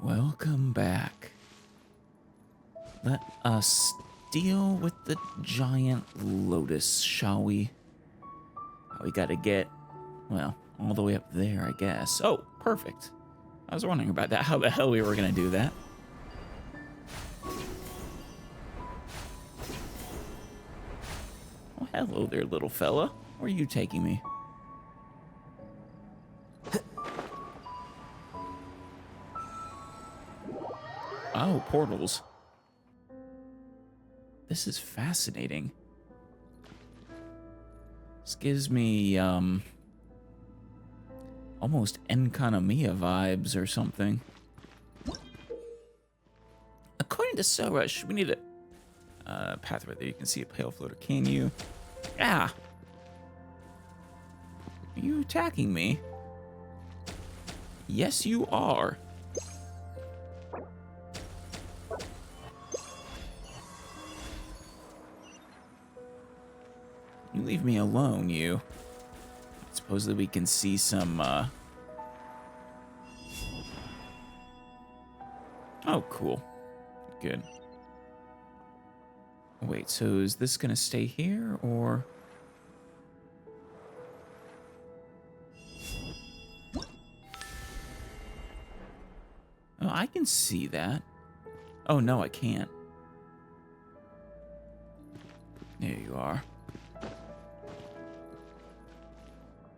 Welcome back. Let us deal with the giant lotus, shall we? We gotta get, well, all the way up there, I guess. Oh, perfect. I was wondering about that, how the hell we were gonna do that. Oh, hello there, little fella. Where are you taking me? Oh, portals. This is fascinating. This gives me, almost Enkanomiya vibes or something. According to Sorush, we need a pathway there. You can see a pale floater. Can you? Ah! Are you attacking me? Yes, you are. You leave me alone, you. Supposedly we can see some, Oh, cool. Good. Wait, so is this gonna stay here, or... Oh, I can see that. Oh, no, I can't. There you are.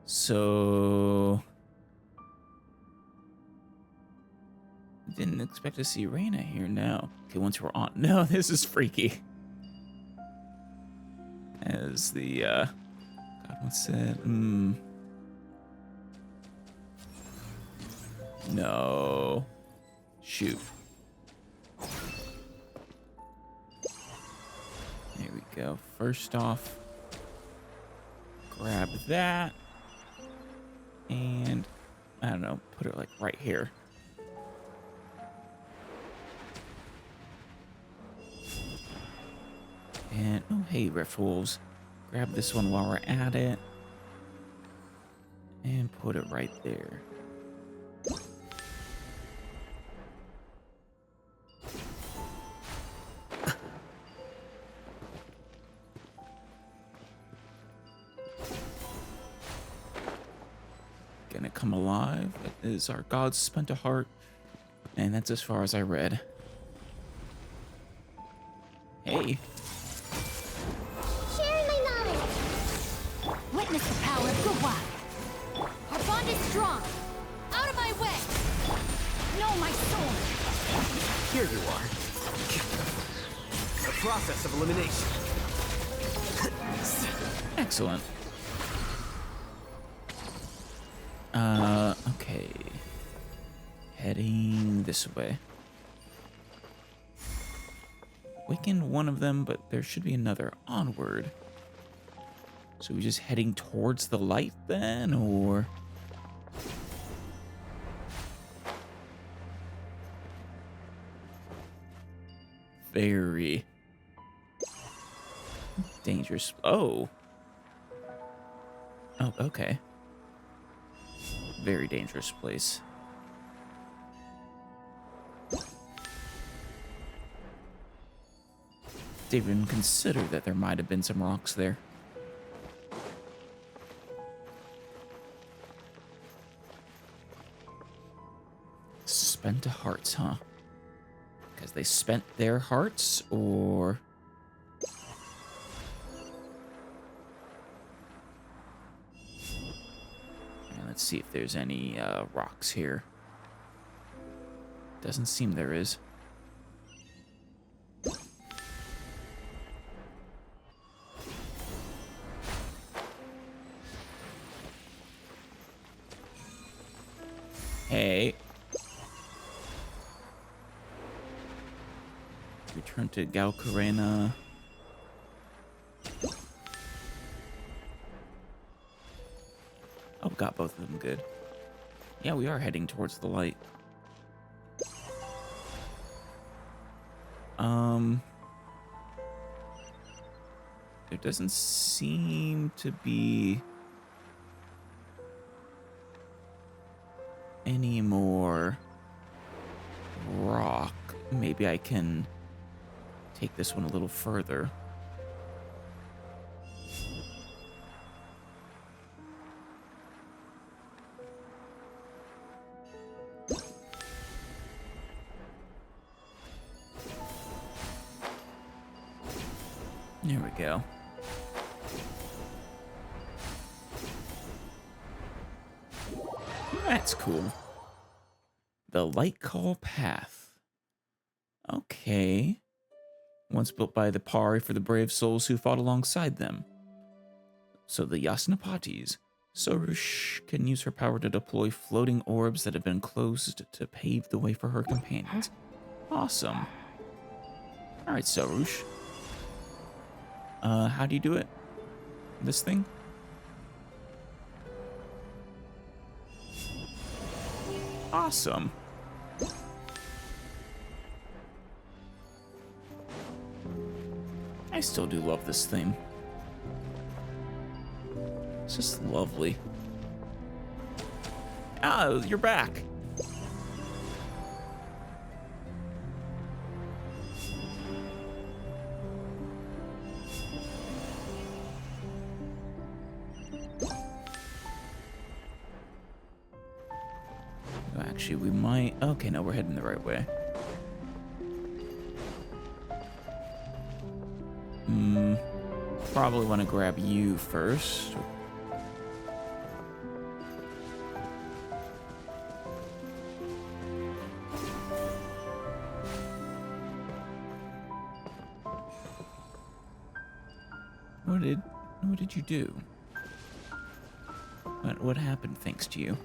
So... Didn't expect to see Reina here, no. Okay, once we're on... No, this is freaky. As the, God, what's that? No. Shoot. There we go. First off, grab that. And, I don't know, put it like right here. And, oh, hey, Rift Wolves. Grab this one while we're at it. And put it right there. Gonna come alive. That is our gods spent a heart. And that's as far as I read. Hey. Sharing my knowledge. Witness the power of Gugwa. Our bond is strong. Out of my way. No, my sword. Here you are. The process of elimination. Excellent. Okay. Heading this way. Weakened one of them, but there should be another onward. So we just heading towards the light then, or... Very dangerous. Oh. Oh, okay. Very dangerous place. Didn't even consider that there might have been some rocks there. Spent hearts, huh? Because they spent their hearts, or... And let's see if there's any rocks here. Doesn't seem there is. Hey. Return to Galcarena. Oh, got both of them good. Yeah, we are heading towards the light. There doesn't seem to be any more rock. Maybe I can take this one a little further. There we go. That's cool. The Light Call Path. Okay. Once built by the Pari for the brave souls who fought alongside them. So the Yasnapatis. Sorush can use her power to deploy floating orbs that have been closed to pave the way for her companions. Awesome. Alright, Sorush. How do you do it? This thing? Awesome. I still do love this theme. It's just lovely. Ah, you're back. Actually, we might... Okay, no, we're heading the right way. Probably want to grab you first. What did you do? What happened thanks to you?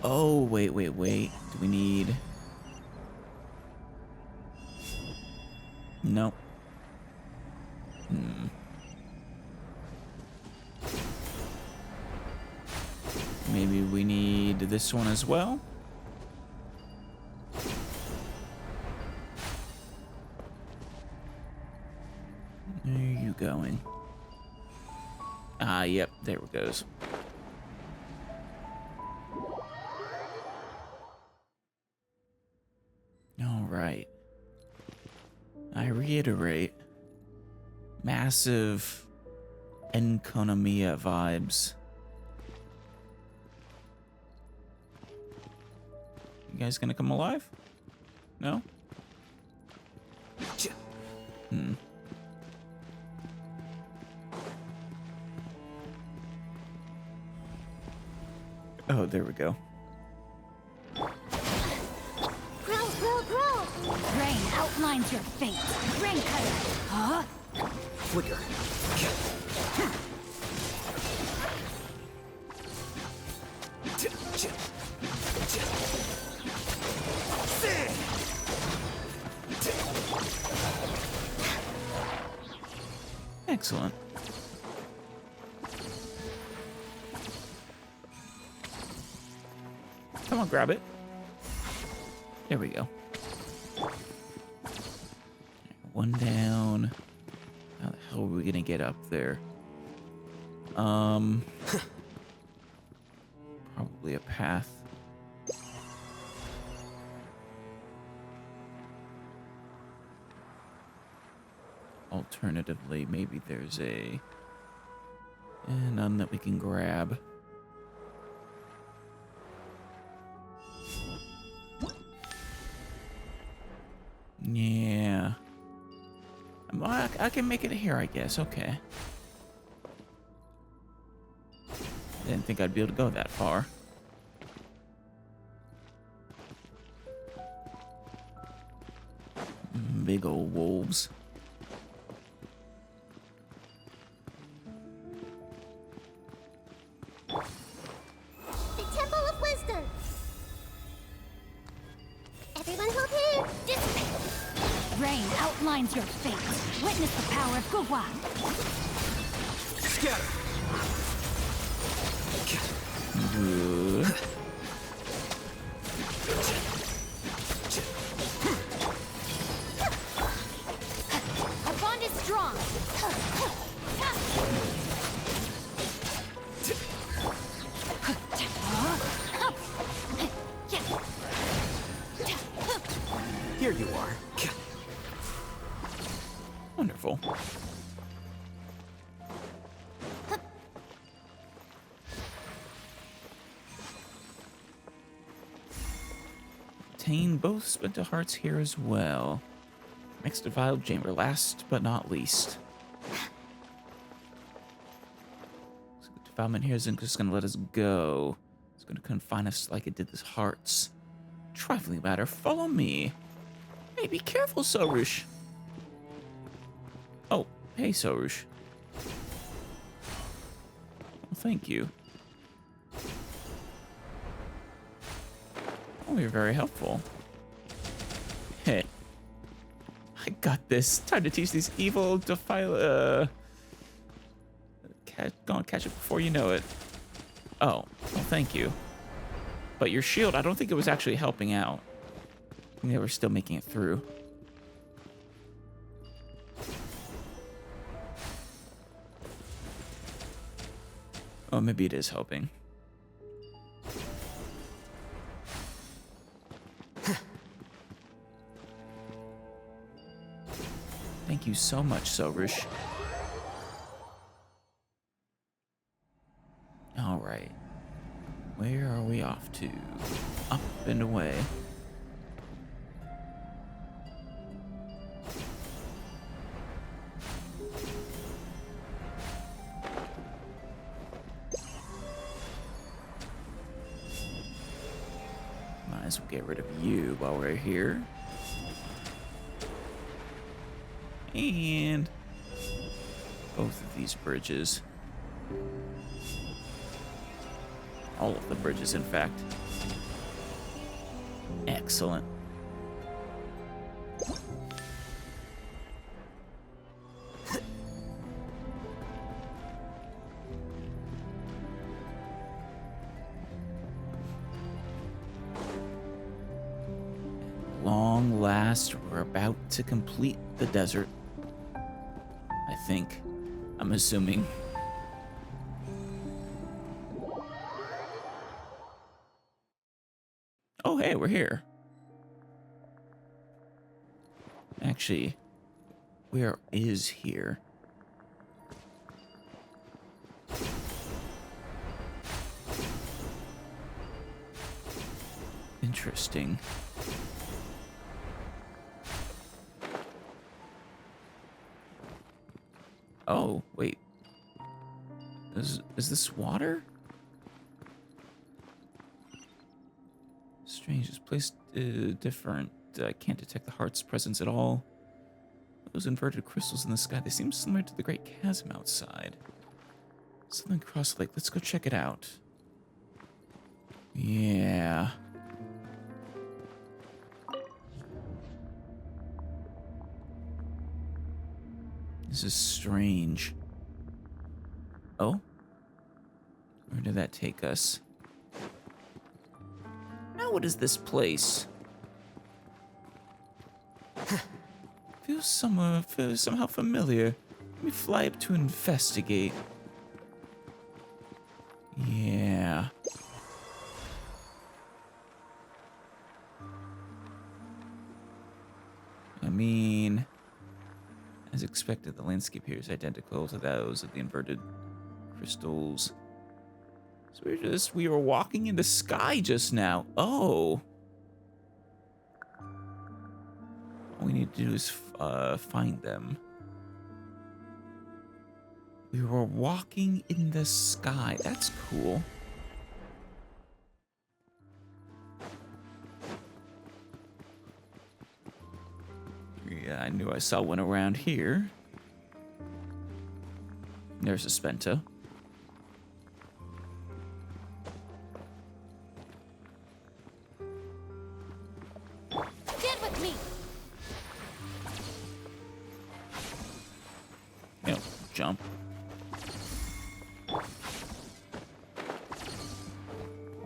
Oh, wait. Do we need... Nope. Maybe we need this one as well? Where are you going? Ah, yep, there it goes. Alright. I reiterate. Massive Enconomia vibes. You guys gonna come alive? No? Oh, there we go. Growl! Rain outlines your fate. Rain cutter. Huh? Flicker. Excellent. Come on, grab it. There we go. One down. How the hell are we gonna get up there? Probably a path. Alternatively, maybe there's none that we can grab. Yeah. I can make it here, I guess. Okay. Didn't think I'd be able to go that far. Big old wolves. The Temple of Wisdom. Everyone hold hands. Dissipate. Rain outlines your fate. Witness the power of Gua. Scatter. Good. Our bond is strong. Wonderful. Obtain both splinter hearts here as well. Next defiled chamber, last but not least. So the defilement here isn't just gonna let us go. It's gonna confine us like it did this hearts. Trifling matter, follow me. Hey, be careful, Sorush. Oh, hey, Sorush. Well, thank you. Oh, you're very helpful. Hey. I got this. Time to teach these evil gonna catch it before you know it. Oh, well, thank you. But your shield, I don't think it was actually helping out. I think they were still making it through. Oh, maybe it is helping. Thank you so much, Sorush. All right. Where are we off to? Up and away. Might as well get rid of you while we're here. And both of these bridges. All of the bridges, in fact. Excellent. At long last, we're about to complete the desert. I think. I'm assuming. Oh, hey, we're here. Actually, where is here? Interesting. Oh, wait. Is this water? Strange, it's placed different. I can't detect the heart's presence at all. Those inverted crystals in the sky, they seem similar to the great chasm outside. Something across the lake. Let's go check it out. Yeah. This is strange. Oh? Where did that take us? Now what is this place? Feels somehow familiar. Let me fly up to investigate. Yeah. I mean, as expected, the landscape here is identical to those of the inverted crystals. So we were walking in the sky just now. Oh. All we need to do is find them. We were walking in the sky. That's cool. Yeah, I knew I saw one around here. There's a Spenta. Stand with me. You know, jump.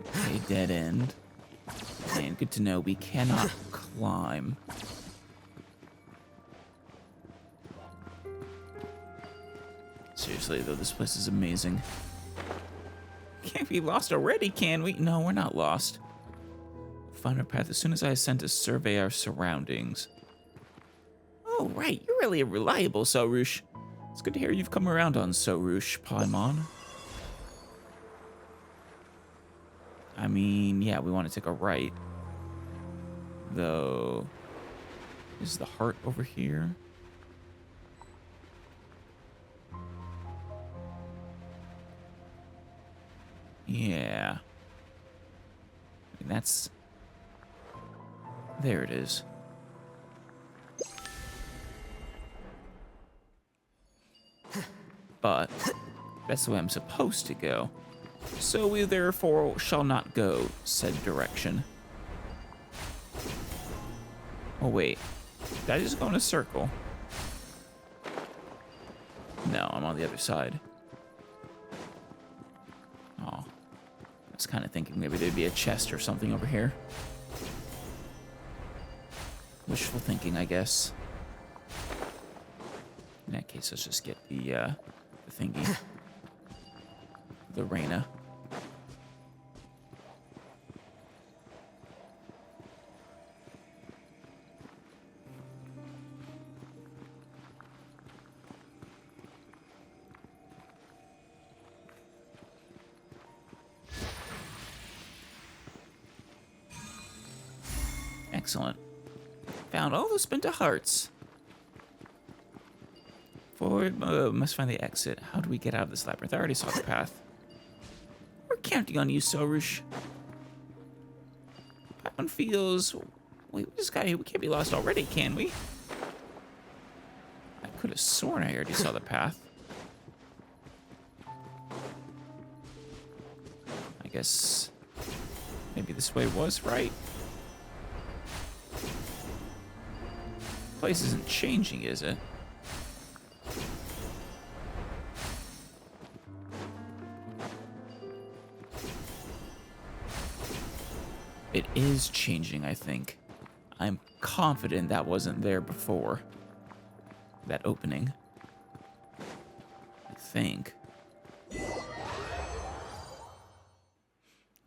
Okay, dead end. And good to know we cannot climb. Seriously, though, this place is amazing. Can't be lost already, can we? No, we're not lost. Find our path as soon as I ascend to survey our surroundings. Oh, right, you're fairly reliable, Sorush. It's good to hear you've come around on Sorush, Paimon. I mean, yeah, we want to take a right. Though, is the heart over here? Yeah. I mean, that's... There it is. But that's the way I'm supposed to go. So we therefore shall not go said direction. Oh wait, did I just go in a circle? No, I'm on the other side. Oh, I was kind of thinking maybe there'd be a chest or something over here. Wishful thinking, I guess. In that case, let's just get the thingy. The Reyna. Excellent. Found all the splinter hearts. Forward, must find the exit. How do we get out of this labyrinth? I already saw the path. We're counting on you, Sorush. Paimon feels... Wait, this guy, we can't be lost already, can we? I could have sworn I already saw the path. I guess... Maybe this way was right? Place isn't changing, is it? It is changing, I think. I'm confident that wasn't there before. That opening. I think. Okay,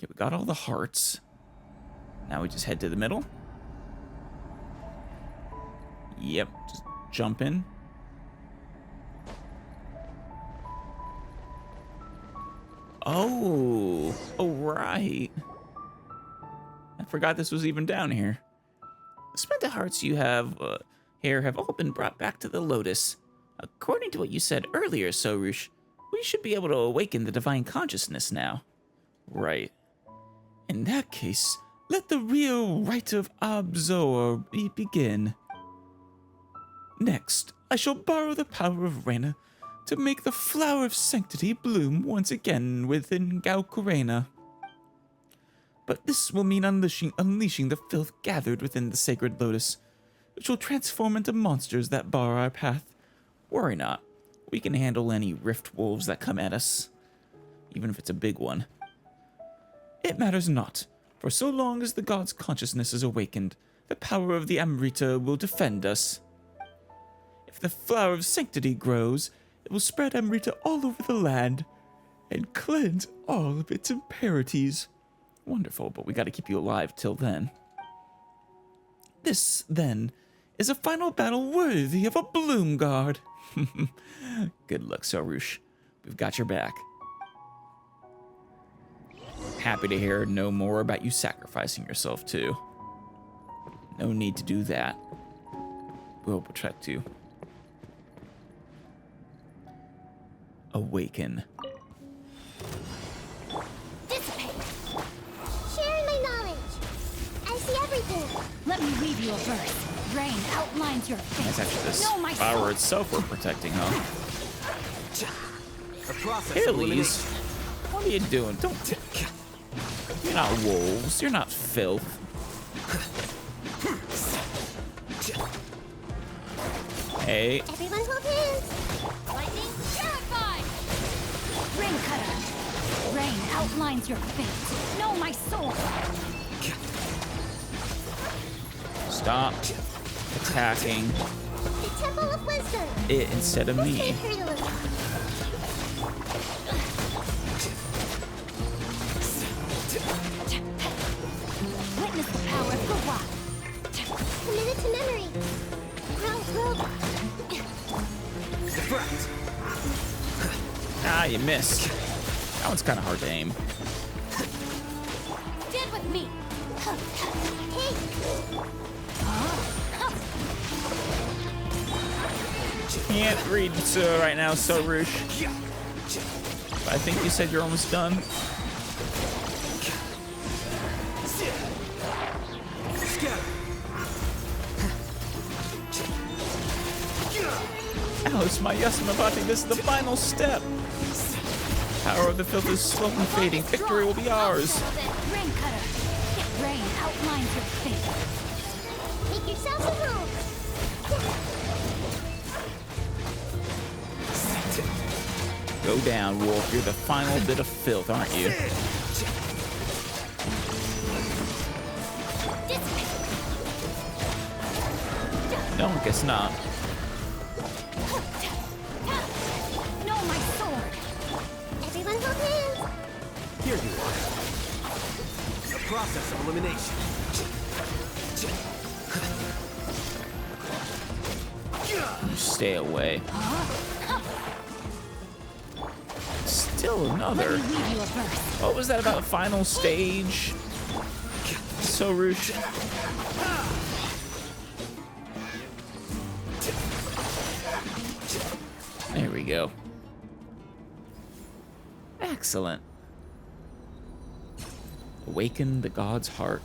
we got all the hearts. Now we just head to the middle. Yep, just jump in. Oh, right. I forgot this was even down here. The splinter hearts you have here have all been brought back to the Lotus. According to what you said earlier, Sorush, we should be able to awaken the divine consciousness now. Right. In that case, let the real rite of Abzor begin. Next, I shall borrow the power of Reyna to make the flower of sanctity bloom once again within Gaukurena. But this will mean unleashing the filth gathered within the sacred lotus, which will transform into monsters that bar our path. Worry not, we can handle any rift wolves that come at us, even if it's a big one. It matters not, for so long as the god's consciousness is awakened, the power of the Amrita will defend us. If the flower of sanctity grows, it will spread Amrita all over the land and cleanse all of its impurities. Wonderful, but we got to keep you alive till then. This, then, is a final battle worthy of a Bloom Guard. Good luck, Sorush. We've got your back. Happy to hear no more about you sacrificing yourself, too. No need to do that. We'll protect you. Awaken. Dissipate. Sharing my knowledge. I see everything. Let me read you a verse. Rain outlines your face. That's actually this Know my flower soul. itself we're protecting, huh? The process Hey, of Elise. elimination. What are you doing? Don't... You're not wolves. You're not filth. Hey. Everyone hold hands. Lightning terrified. Rain cutter. Rain outlines your fate. Know my soul. Stop attacking The Temple of Wisdom. it instead of me. Witness the power of Gawak. Commit it to memory. Grow Deflect. Ah, you missed. That one's kind of hard to aim. Stand with me. Can't read right now, so Roosh. I think you said you're almost done. Alice, my Yasamabati, this is the final step. Power of the filth is slowly fading. Victory will be ours. Rain cutter. Get rain outlines your fate. Make yourselves a room. Go down, Wolf. You're the final bit of filth, aren't you? No, I guess not. No, my sword. Everyone hold hands. Here you are. The process of elimination. Stay away. Still another. Let me read you a verse. What was that about final stage? So Roosh. There we go. Excellent. Awaken the god's heart.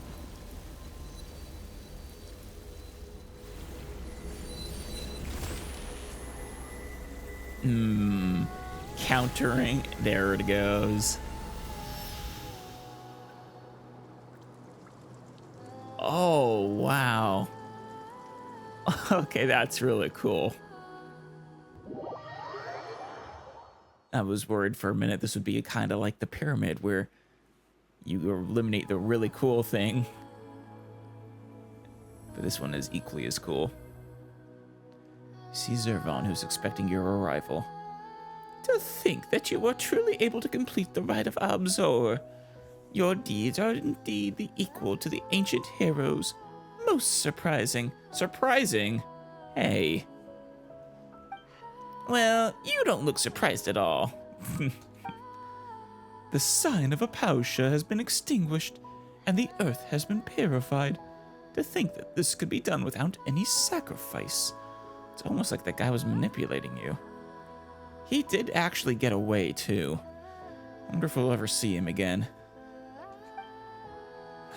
Countering. There it goes. Oh, wow. Okay, that's really cool. I was worried for a minute this would be kind of like the pyramid where you eliminate the really cool thing. But this one is equally as cool. See Zervon, who's expecting your arrival. To think that you were truly able to complete the rite of Abzor. Your deeds are indeed the equal to the ancient heroes. Most surprising. Surprising? Hey. Well, you don't look surprised at all. The sign of Apausha has been extinguished, and the earth has been purified. To think that this could be done without any sacrifice. It's almost like that guy was manipulating you. He did actually get away, too. I wonder if we'll ever see him again.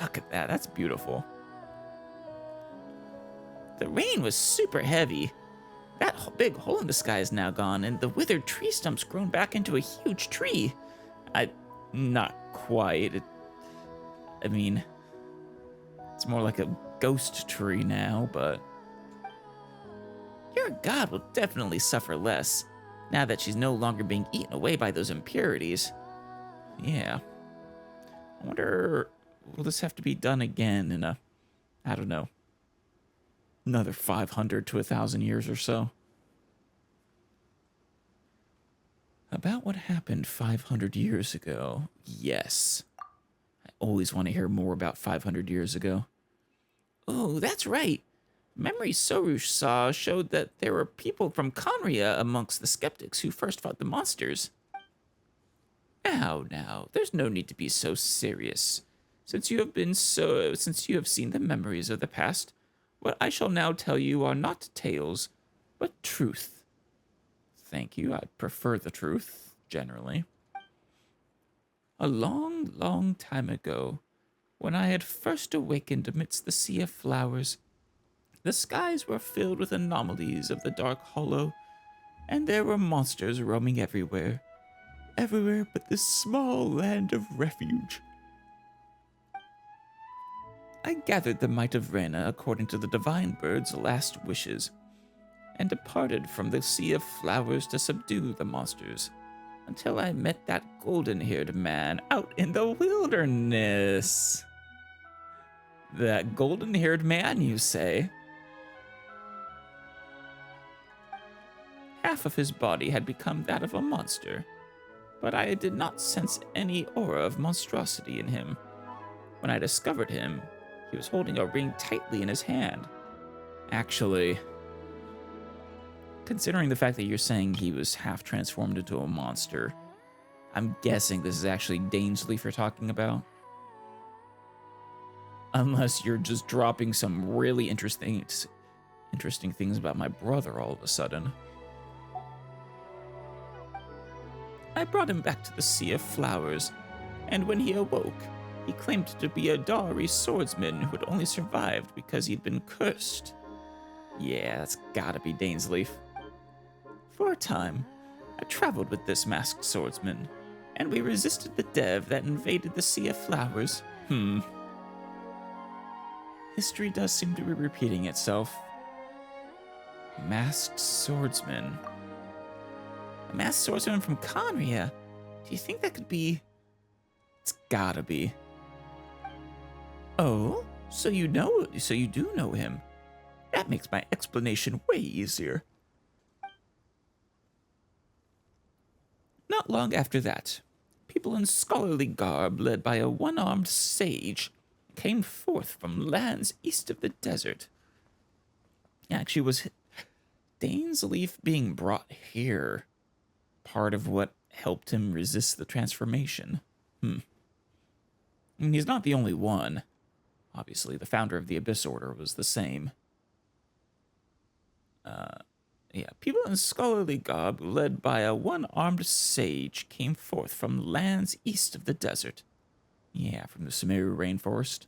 Look at that. That's beautiful. The rain was super heavy. That big hole in the sky is now gone, and the withered tree stump's grown back into a huge tree. Not quite. I mean, it's more like a ghost tree now, but... Your god will definitely suffer less, now that she's no longer being eaten away by those impurities. Yeah. I wonder, will this have to be done again in I don't know, another 500 to 1,000 years or so? About what happened 500 years ago? Yes. I always want to hear more about 500 years ago. Oh, that's right. Memories Sorush saw showed that there were people from Conria amongst the skeptics who first fought the monsters. Now, there's no need to be so serious. Since you have seen the memories of the past, what I shall now tell you are not tales, but truth. Thank you, I prefer the truth, generally. A long, long time ago, when I had first awakened amidst the sea of flowers, the skies were filled with anomalies of the dark hollow, and there were monsters roaming everywhere but this small land of refuge. I gathered the might of Rena according to the divine bird's last wishes, and departed from the sea of flowers to subdue the monsters, until I met that golden-haired man out in the wilderness. That golden-haired man, you say? Half of his body had become that of a monster, but I did not sense any aura of monstrosity in him. When I discovered him, he was holding a ring tightly in his hand. Actually, considering the fact that you're saying he was half transformed into a monster, I'm guessing this is actually Dainsleif you're talking about. Unless you're just dropping some really interesting things about my brother all of a sudden. I brought him back to the Sea of Flowers, and when he awoke, he claimed to be a Dari swordsman who had only survived because he'd been cursed. Yeah, that's gotta be Dainsleif. For a time, I traveled with this masked swordsman, and we resisted the dev that invaded the Sea of Flowers. History does seem to be repeating itself. Masked swordsman. A masked swordsman from Conria? Do you think that could be... It's gotta be. Oh, so you do know him. That makes my explanation way easier. Not long after that, people in scholarly garb led by a one-armed sage came forth from lands east of the desert. Actually, was Dainsleif being brought here part of what helped him resist the transformation? I mean, he's not the only one. Obviously, the founder of the Abyss Order was the same. People in scholarly garb led by a one-armed sage came forth from lands east of the desert. Yeah, from the Sumeru rainforest.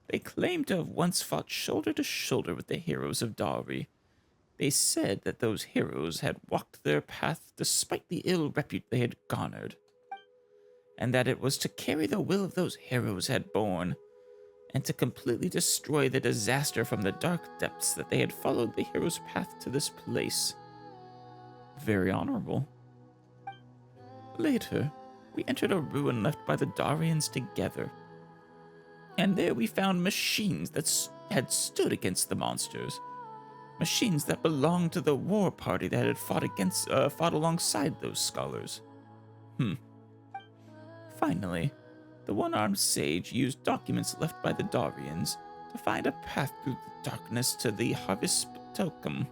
They claimed to have once fought shoulder to shoulder with the heroes of Dari. They said that those heroes had walked their path despite the ill repute they had garnered, and that it was to carry the will of those heroes had borne, and to completely destroy the disaster from the dark depths that they had followed the hero's path to this place. Very honorable. Later, we entered a ruin left by the Darians together, and there we found machines that had stood against the monsters. Machines that belonged to the war party that had fought alongside those scholars. Finally, the one-armed sage used documents left by the Darians to find a path through the darkness to the Harvest Tokum.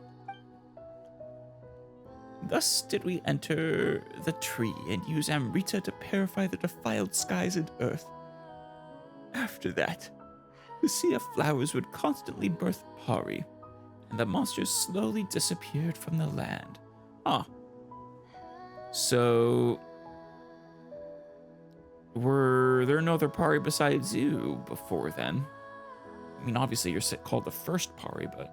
Thus did we enter the tree and use Amrita to purify the defiled skies and earth. After that, the Sea of Flowers would constantly birth Pari, and the monsters slowly disappeared from the land. So... were there no other Pari besides you before then? I mean, obviously you're called the first Pari, but...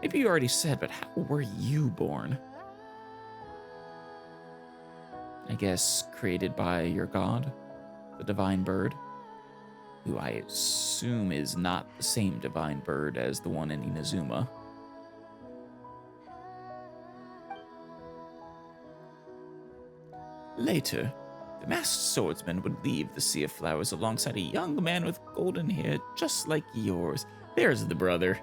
maybe you already said, but how were you born? I guess created by your god, the divine bird, who I assume is not the same divine bird as the one in Inazuma. Later, the masked swordsman would leave the Sea of Flowers alongside a young man with golden hair just like yours. There's the brother.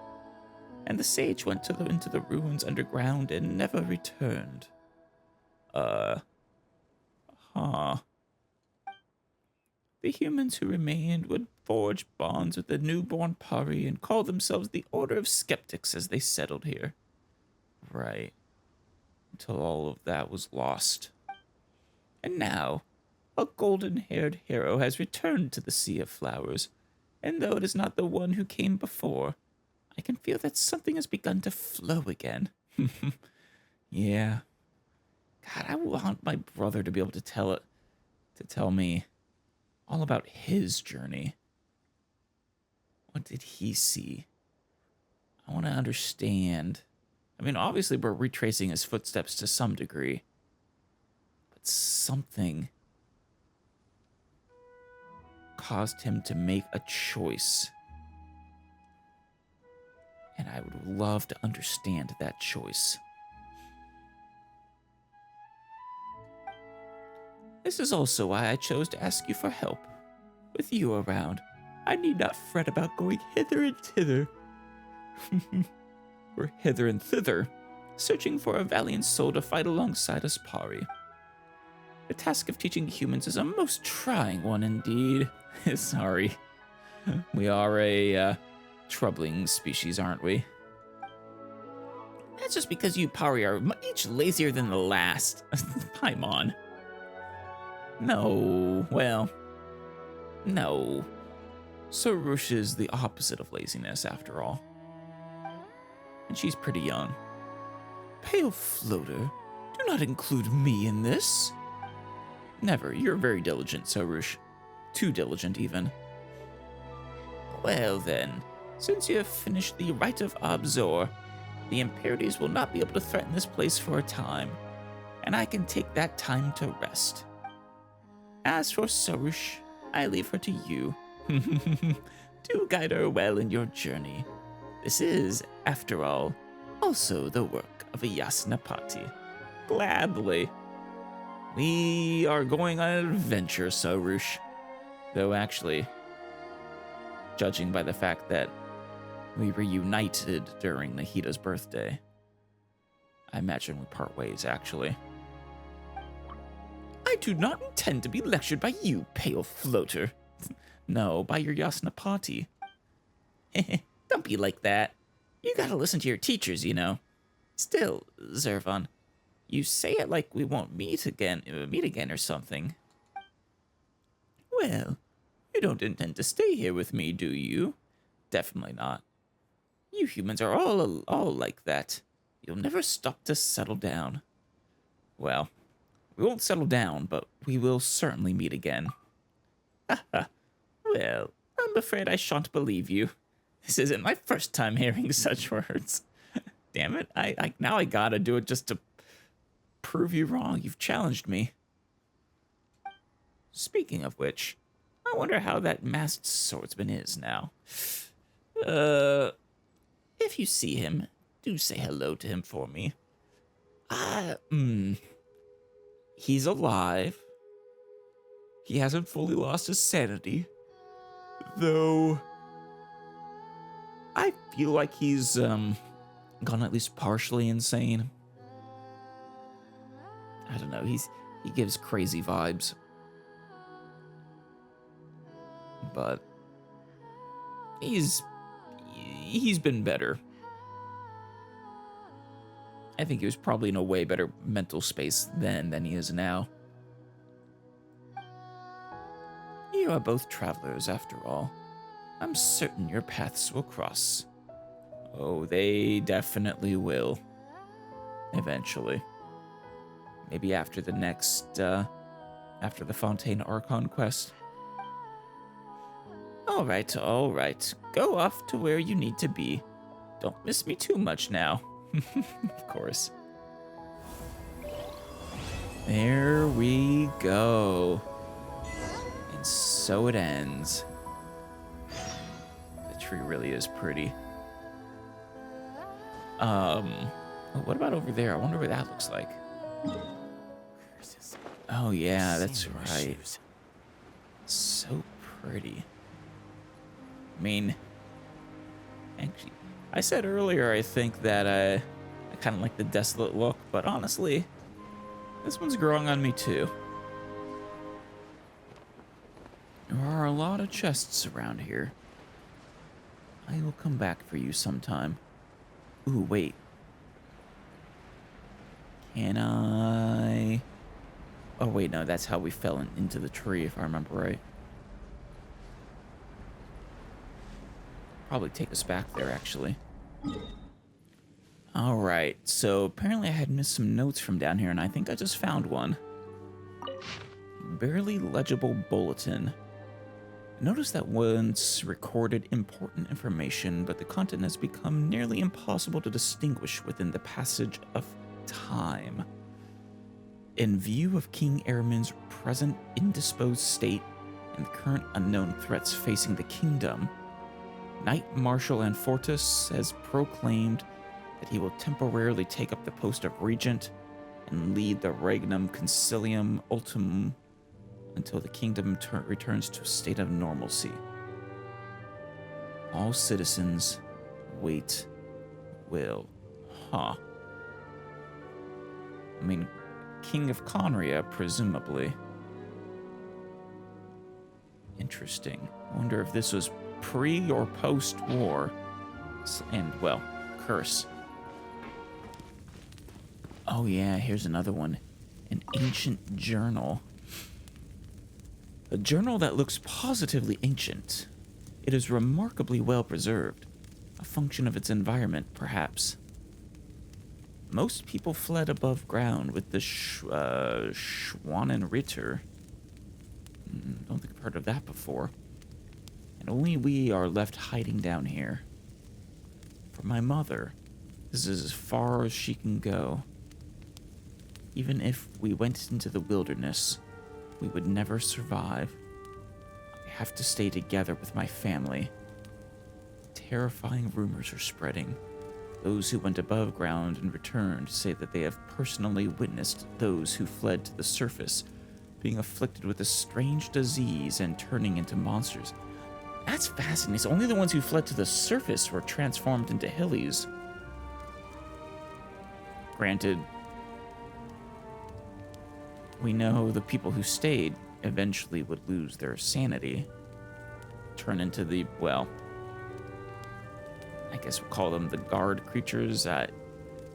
And the sage went into the ruins underground and never returned. The humans who remained would forge bonds with the newborn Pari and call themselves the Order of Skeptics as they settled here. Right. Until all of that was lost. And now, a golden-haired hero has returned to the Sea of Flowers, and though it is not the one who came before, I can feel that something has begun to flow again. Yeah. God, I want my brother to be able to tell me all about his journey. What did he see? I want to understand. I mean, obviously we're retracing his footsteps to some degree, but something caused him to make a choice. And I would love to understand that choice. This is also why I chose to ask you for help. With you around, I need not fret about going hither and thither. Or hither and thither, searching for a valiant soul to fight alongside us Pari. The task of teaching humans is a most trying one indeed. Sorry. We are a troubling species, aren't we? That's just because you Pari are each lazier than the last. Paimon. No, well, no. Sorush is the opposite of laziness, after all. And she's pretty young. Pale floater, do not include me in this. Never, you're very diligent, Sorush. Too diligent, even. Well then, since you have finished the rite of Abzor, the impurities will not be able to threaten this place for a time, and I can take that time to rest. As for Sorush, I leave her to you. Do guide her well in your journey. This is, after all, also the work of a Yasnapati. Gladly. We are going on an adventure, Sorush. Though actually, judging by the fact that we reunited during Nahita's birthday, I imagine we part ways, actually. I do not intend to be lectured by you, pale floater. No, by your Yasnapati. Don't be like that. You gotta listen to your teachers, you know. Still, Zervan, you say it like we won't meet again or something. Well, you don't intend to stay here with me, do you? Definitely not. You humans are all like that. You'll never stop to settle down. Well, we won't settle down, but we will certainly meet again. Well, I'm afraid I shan't believe you. This isn't my first time hearing such words. Damn it, now I gotta do it just to prove you wrong. You've challenged me. Speaking of which, I wonder how that masked swordsman is now. If you see him, do say hello to him for me. He's alive. He hasn't fully lost his sanity. Though, I feel like he's, gone at least partially insane. I don't know, he gives crazy vibes. But he's been better. I think he was probably in a way better mental space then than he is now. You are both travelers, after all. I'm certain your paths will cross. Oh, they definitely will. Eventually. Maybe after the next, after the Fontaine Archon quest. All right. Go off to where you need to be. Don't miss me too much now. Of course. There we go. And so it ends. The tree really is pretty. What about over there? I wonder what that looks like. Oh yeah, that's right. So pretty. I mean, actually, I said earlier I think that I kind of like the desolate look, but honestly, this one's growing on me too. There are a lot of chests around here. I will come back for you sometime. Ooh, wait. Can I? Oh wait, no, that's how we fell into the tree, if I remember right. Probably take us back there, actually. Alright, so apparently I had missed some notes from down here, and I think I just found one. Barely legible bulletin. Notice that once recorded important information, but the content has become nearly impossible to distinguish within the passage of time. In view of King Ehrman's present indisposed state and the current unknown threats facing the kingdom, Knight Marshal Anfortas has proclaimed that he will temporarily take up the post of regent and lead the Regnum Concilium Ultimum until the kingdom returns to a state of normalcy. All citizens wait will. Huh. I mean, King of Conria, presumably. Interesting. I wonder if this was pre or post-war. And, well, curse. Oh yeah, here's another one. An ancient journal. A journal that looks positively ancient. It is remarkably well preserved. A function of its environment, perhaps. Most people fled above ground with the Schwanenritter. Don't think I've heard of that before. And only we are left hiding down here. For my mother, this is as far as she can go. Even if we went into the wilderness, we would never survive. I have to stay together with my family. Terrifying rumors are spreading. Those who went above ground and returned say that they have personally witnessed those who fled to the surface being afflicted with a strange disease and turning into monsters. That's fascinating. It's only the ones who fled to the surface were transformed into hillies. Granted, we know the people who stayed eventually would lose their sanity, turn into the, well, I guess we'll call them the guard creatures. I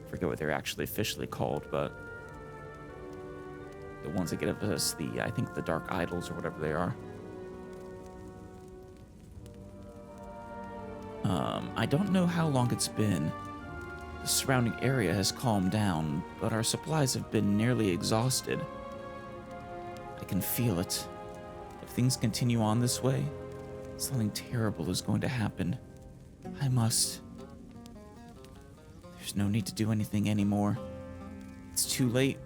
forget what they're actually officially called, but the ones that give us the, I think, the dark idols or whatever they are. I don't know how long it's been. The surrounding area has calmed down, but our supplies have been nearly exhausted. I can feel it. If things continue on this way, something terrible is going to happen. I must. There's no need to do anything anymore. It's too late.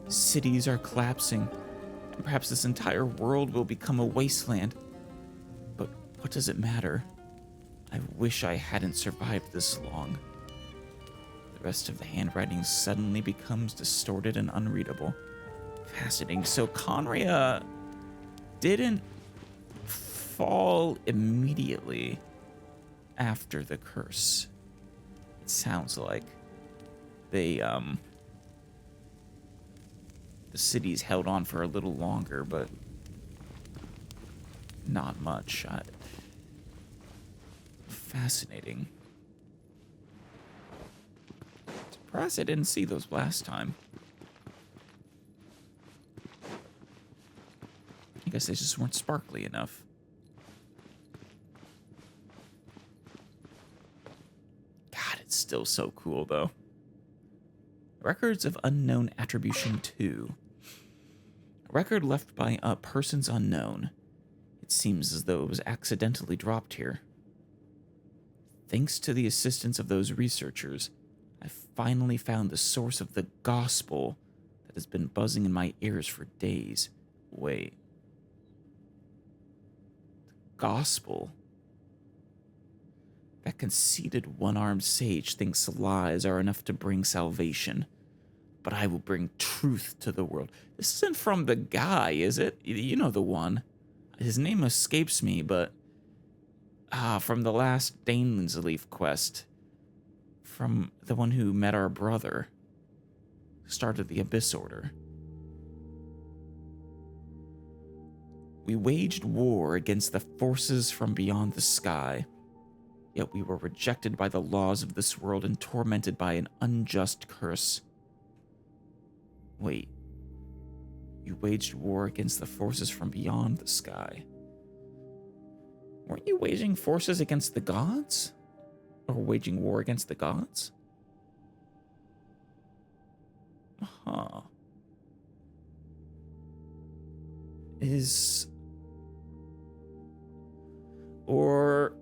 Cities are collapsing, and perhaps this entire world will become a wasteland. But what does it matter? I wish I hadn't survived this long. The rest of the handwriting suddenly becomes distorted and unreadable. Fascinating. So Conria didn't fall immediately after the curse. It sounds like they, the city's held on for a little longer, but not much. Fascinating. Surprised I didn't see those last time. I guess they just weren't sparkly enough. God, it's still so cool, though. Records of Unknown Attribution 2. A record left by persons unknown. It seems as though it was accidentally dropped here. Thanks to the assistance of those researchers, I finally found the source of the gospel that has been buzzing in my ears for days. Wait. The gospel? That conceited one-armed sage thinks lies are enough to bring salvation. But I will bring truth to the world. This isn't from the guy, is it? You know the one. His name escapes me, but... from the last Dane's quest. From the one who met our brother. Started the Abyss Order. We waged war against the forces from beyond the sky. Yet we were rejected by the laws of this world and tormented by an unjust curse. Wait. You waged war against the forces from beyond the sky. Weren't you waging forces against the gods? Or waging war against the gods? Huh. Or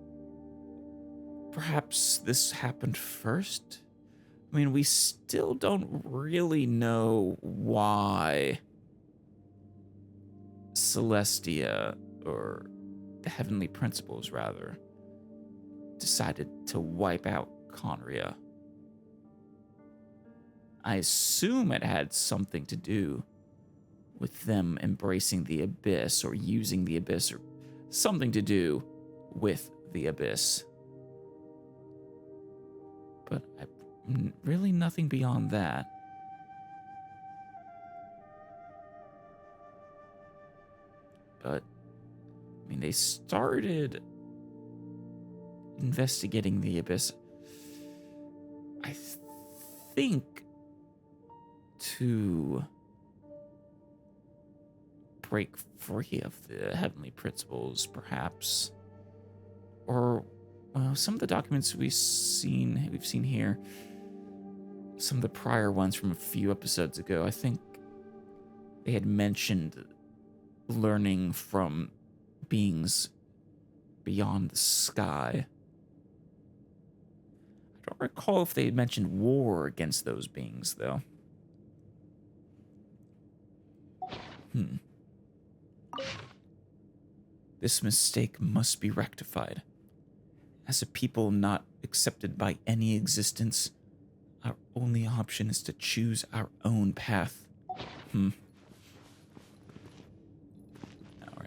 perhaps this happened first? I mean, we still don't really know why Celestia, or the Heavenly Principles, rather, decided to wipe out Conria. I assume it had something to do with them embracing the Abyss or using the Abyss or something to do with the Abyss. But really nothing beyond that. But, I mean, they started investigating the Abyss. I think to break free of the heavenly principles, perhaps. Or some of the documents we've seen here, some of the prior ones from a few episodes ago, I think they had mentioned learning from beings beyond the sky. I don't recall if they mentioned war against those beings, though. This mistake must be rectified. As a people not accepted by any existence, our only option is to choose our own path. Alright,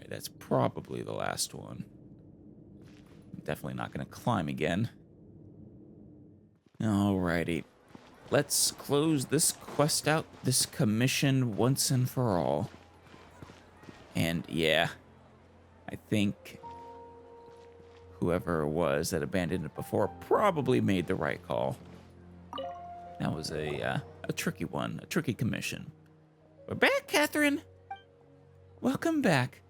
that's probably the last one. I'm definitely not going to climb again. Alrighty. Let's close this quest out, this commission, once and for all. And yeah, I think whoever it was that abandoned it before probably made the right call. That was a tricky one, a tricky commission. We're back, Catherine. Welcome back.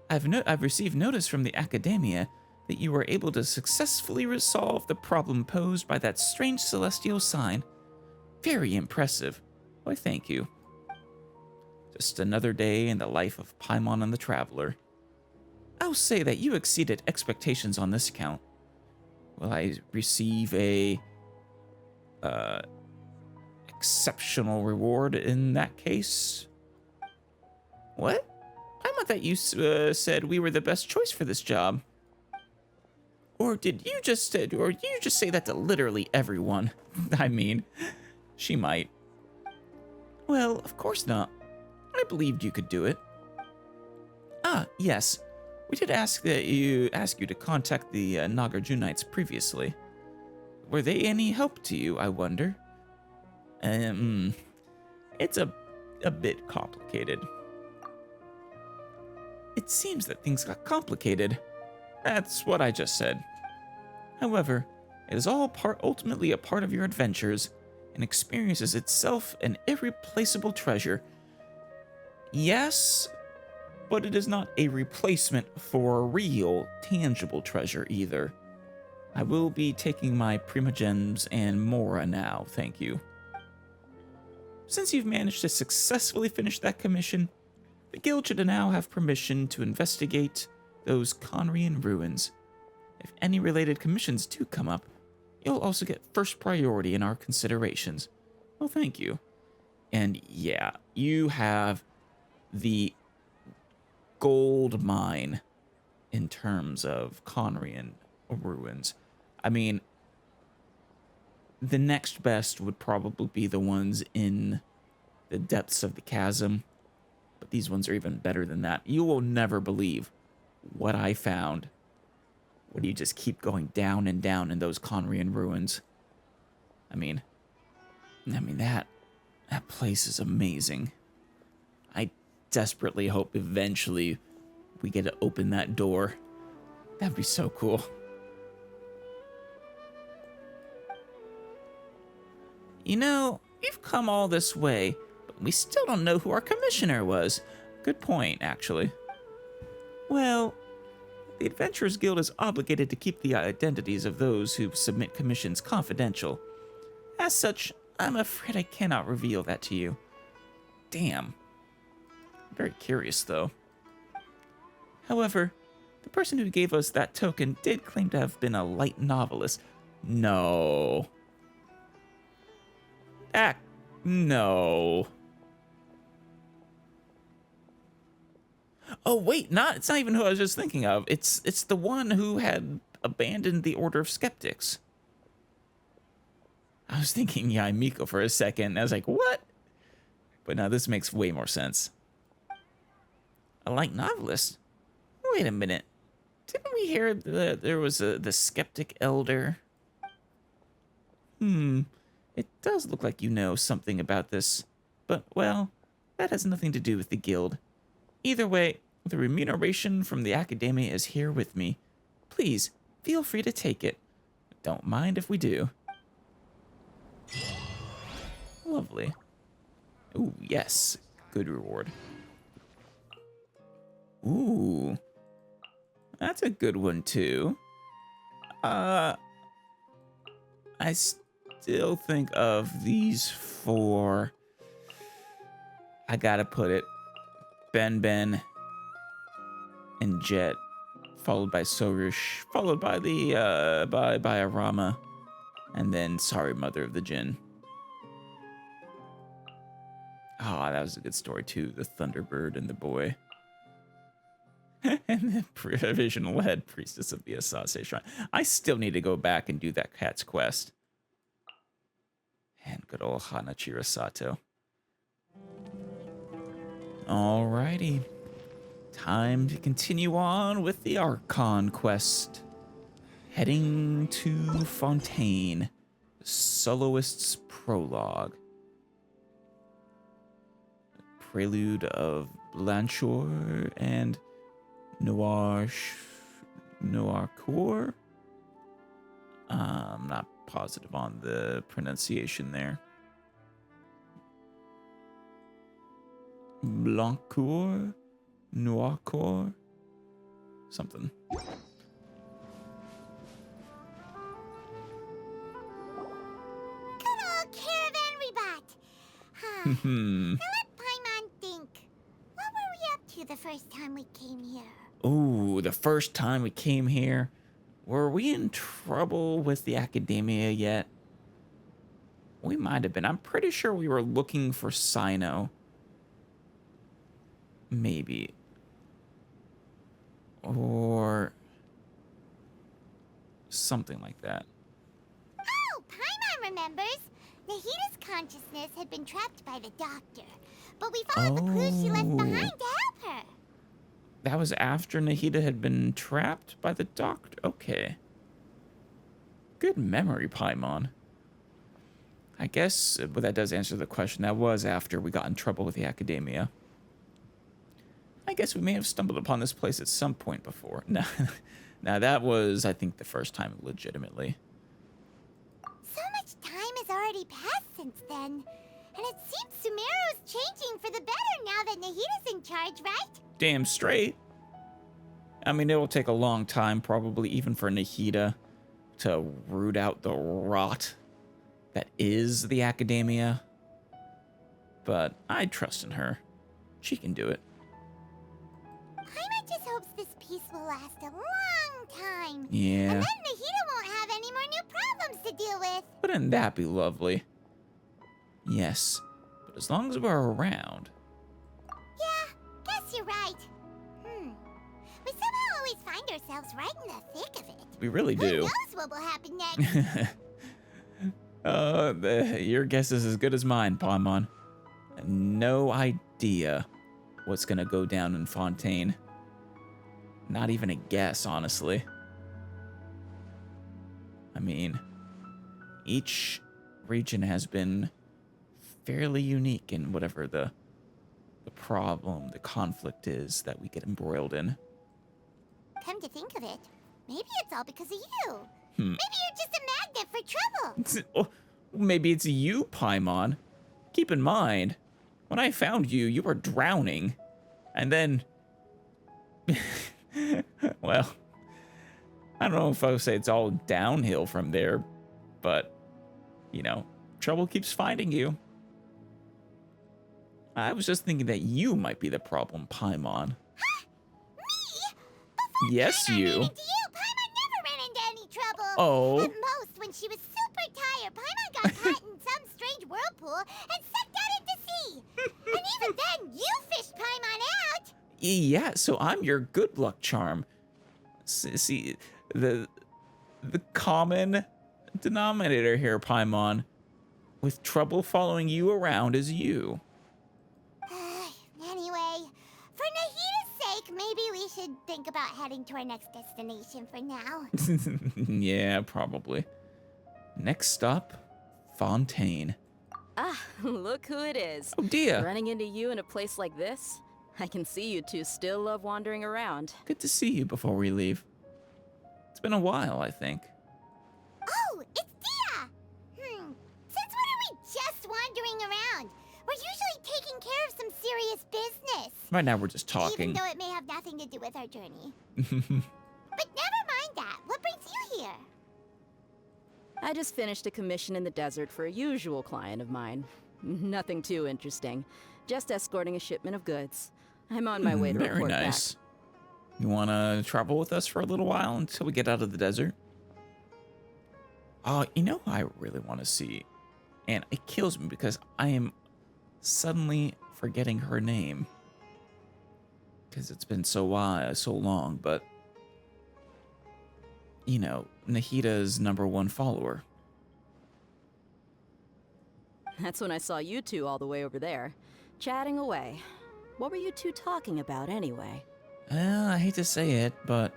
I've received notice from the Academia that you were able to successfully resolve the problem posed by that strange celestial sign. Very impressive. Why, thank you. Just another day in the life of Paimon and the Traveler. I'll say that you exceeded expectations on this account. Will I receive a exceptional reward in that case? What? I thought you said we were the best choice for this job. Or did you just say that to literally everyone? I mean, she might. Well, of course not. I believed you could do it. Ah, yes. We did ask you to contact the Nagarjunites previously. Were they any help to you, I wonder? It's a bit complicated. It seems that things got complicated. That's what I just said. However, it is all ultimately a part of your adventures, and experiences itself an irreplaceable treasure. Yes, but it is not a replacement for real, tangible treasure either. I will be taking my Primogems and Mora now, thank you. Since you've managed to successfully finish that commission, the guild should now have permission to investigate those Conrian ruins. If any related commissions do come up, you'll also get first priority in our considerations. Well, thank you. And yeah, you have the gold mine in terms of Conrian ruins. I mean, the next best would probably be the ones in the depths of the chasm, but these ones are even better than that. You will never believe what I found when you just keep going down and down in those Conrian ruins. I mean that place is amazing. I desperately hope eventually we get to open that door. That'd be so cool. You know, we've come all this way, but we still don't know who our commissioner was. Good point, actually. Well, the Adventurers Guild is obligated to keep the identities of those who submit commissions confidential. As such, I'm afraid I cannot reveal that to you. Damn. I'm very curious, though. However, the person who gave us that token did claim to have been a light novelist. No. No. Oh, wait, it's not even who I was just thinking of. It's the one who had abandoned the Order of Skeptics. I was thinking Miko for a second. I was like, what? But now this makes way more sense. A light novelist? Wait a minute. Didn't we hear that there was the Skeptic Elder? It does look like you know something about this. But, well, that has nothing to do with the guild. Either way, the remuneration from the Academia is here with me. Please, feel free to take it. Don't mind if we do. Lovely. Ooh, yes. Good reward. Ooh. That's a good one, too. I still think of these four. I gotta put it. Ben and Jet, followed by Sorush, followed by the by Arama, and then Sorry Mother of the Jinn. Oh, that was a good story too. The Thunderbird and the boy. And the provisional head priestess of the Asase Shrine. I still need to go back and do that cat's quest. And good old Hanachira Sato. Alrighty. Time to continue on with the Archon quest. Heading to Fontaine. The Soloist's Prologue. Prelude of Blanchor and Noircourt. I'm not positive on the pronunciation there. Blancourt, Noircourt, something. Good old caravan rebot. Now let Paimon think. What were we up to the first time we came here? Ooh, the first time we came here. Were we in trouble with the academia yet? We might have been. I'm pretty sure we were looking for Sino. Maybe. Or something like that. Oh, Paimon remembers. Nahida's consciousness had been trapped by the doctor, but we followed the clues she left behind to help her. That was after Nahida had been trapped by the doctor. Okay. Good memory, Paimon. I guess, but that does answer the question. That was after we got in trouble with the academia. I guess we may have stumbled upon this place at some point before. Now, that was, I think, the first time legitimately. So much time has already passed since then. And it seems Sumeru's changing for the better now that Nahida's in charge, right? Damn straight. I mean, it will take a long time, probably even for Nahida, to root out the rot that is the academia. But I trust in her. She can do it. Paimon just hopes this peace will last a long time. Yeah. And then Nahida won't have any more new problems to deal with. Wouldn't that be lovely? Yes. But as long as we're around. Yeah, guess you're right. We somehow always find ourselves right in the thick of it. We really Who do. knows what will happen next? Your guess is as good as mine, Paimon. No idea what's gonna go down in Fontaine. Not even a guess, honestly. I mean, each region has been fairly unique in whatever the problem, the conflict is that we get embroiled in. Come to think of it, maybe it's all because of you. Maybe you're just a magnet for trouble. Oh, maybe it's you, Paimon. Keep in mind, when I found you, you were drowning. And then... well, I don't know if I would say it's all downhill from there, but, you know, trouble keeps finding you. I was just thinking that you might be the problem, Paimon. Me? Before Yes, Paimon you. ran into you, Paimon never ran into any trouble. Oh. At most, when she was super tired, Paimon got caught in some strange whirlpool and sucked out into sea. And even then, you fished Paimon out. Yeah, so I'm your good luck charm. See, the common denominator here, Paimon, with trouble following you around is you. Anyway, for Nahida's sake, maybe we should think about heading to our next destination for now. Yeah, probably. Next stop, Fontaine. Ah, look who it is. Oh, dear. Running into you in a place like this? I can see you two still love wandering around. Good to see you before we leave. It's been a while, I think. Oh, it's Dia! Since when are we just wandering around? We're usually Right now we're just Even talking. though it may have nothing to do with our journey. But never mind that. What brings you here? I just finished a commission in the desert for a usual client of mine. Nothing too interesting. Just escorting a shipment of goods. I'm on my way to Very report nice. You want to travel with us for a little while until we get out of the desert? Oh, you know who I really want to see? And it kills me because I am suddenly forgetting her name. Because it's been so long, but... You know, Nahida's #1 follower. back. That's when I saw you two all the way over there, chatting away. What were you two talking about anyway? I hate to say it, but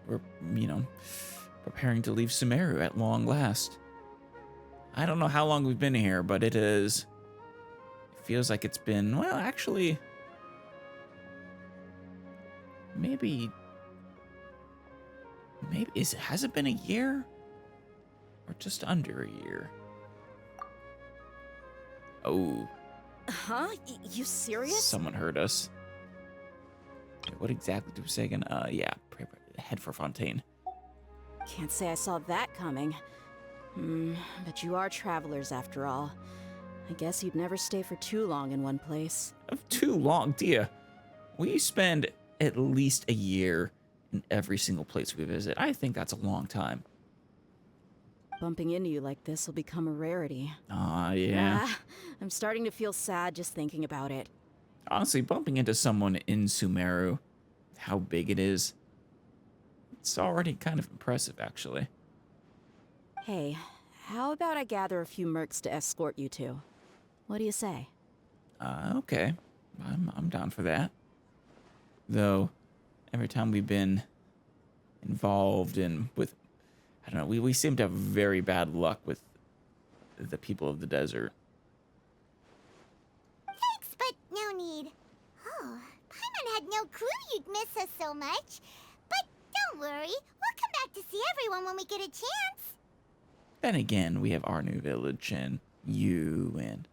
we're, preparing to leave Sumeru at long last. I don't know how long we've been here, but it feels like it's been, well, actually, maybe, has it been a year? Or just under a year? Oh. Huh? You serious? Someone heard us. Wait, what exactly did we say again? Yeah, head for Fontaine. Can't say I saw that coming. But you are travelers after all. I guess you'd never stay for too long in one place. Too long, dear. We spend at least a year in every single place we visit. I think that's a long time. Bumping into you like this will become a rarity. Yeah. I'm starting to feel sad just thinking about it. Honestly, bumping into someone in Sumeru, how big it is, it's already kind of impressive, actually. Hey, how about I gather a few mercs to escort you two? What do you say? Okay. I'm down for that. Though, every time we've been involved with, I don't know, we seem to have very bad luck with the people of the desert. Thanks, but no need. Oh, Paimon had no clue you'd miss us so much. But don't worry, we'll come back to see everyone when we get a chance. Then again, we have our new village and you and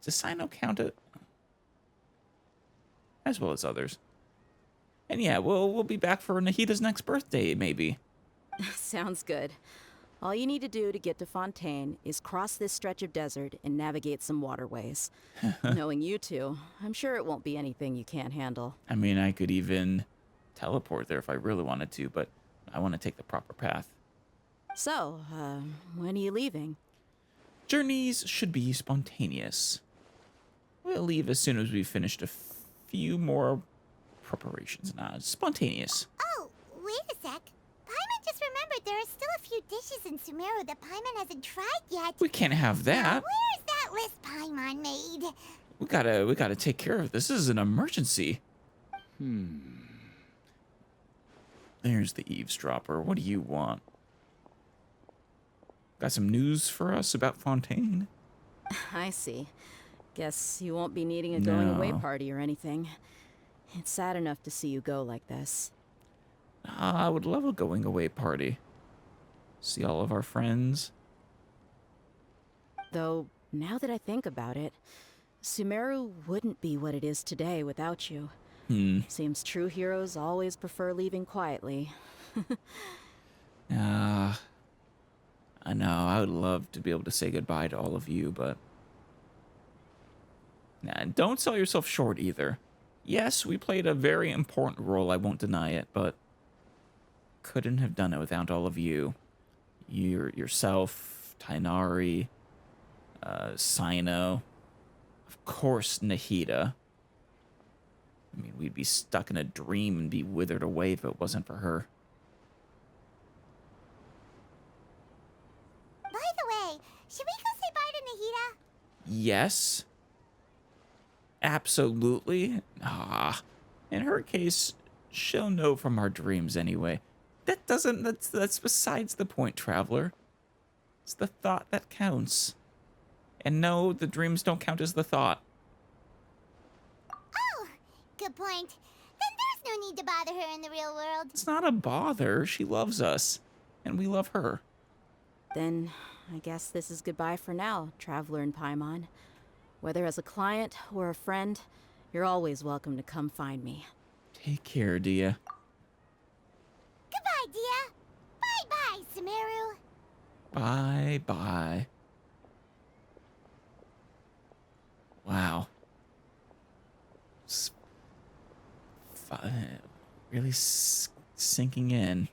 does Sino count it? As well as others. And yeah, we'll be back for Nahida's next birthday, maybe. Sounds good. All you need to do to get to Fontaine is cross this stretch of desert and navigate some waterways. Knowing you two, I'm sure it won't be anything you can't handle. I mean, I could even teleport there if I really wanted to, but I want to take the proper path. So, when are you leaving? Journeys should be spontaneous. We'll leave as soon as we've finished a few more preparations. Nah, spontaneous. Oh, wait a sec. Paimon just remembered there are still a few dishes in Sumeru that Paimon hasn't tried yet. We can't have Now, that. where's that list Paimon made? We gotta take care of this. This is an emergency. There's the eavesdropper. What do you want? Got some news for us about Fontaine? I see. Guess you won't be needing a going-away No. party or anything. It's sad enough to see you go like this. I would love a going-away party. See all of our friends. Though, now that I think about it, Sumeru wouldn't be what it is today without you. Seems true heroes always prefer leaving quietly. I know, I would love to be able to say goodbye to all of you, but... Nah, don't sell yourself short either. Yes, we played a very important role, I won't deny it, but... couldn't have done it without all of you. Yourself, Tainari, Sino, of course Nahida. I mean, we'd be stuck in a dream and be withered away if it wasn't for her. By the way, should we go say bye to Nahida? Yes. Absolutely. In her case, she'll know from our dreams anyway. That's besides the point, traveler. It's the thought that counts. And no, the dreams don't count as the thought. Oh, good point. Then there's no need to bother her in the real world. It's not a bother. She loves us. And we love her. Then, I guess this is goodbye for now, Traveler and Paimon. Whether as a client or a friend, you're always welcome to come find me. Take care, Dia. Goodbye, Dia. Bye-bye, Sumeru. Bye-bye. Wow. Really sinking in.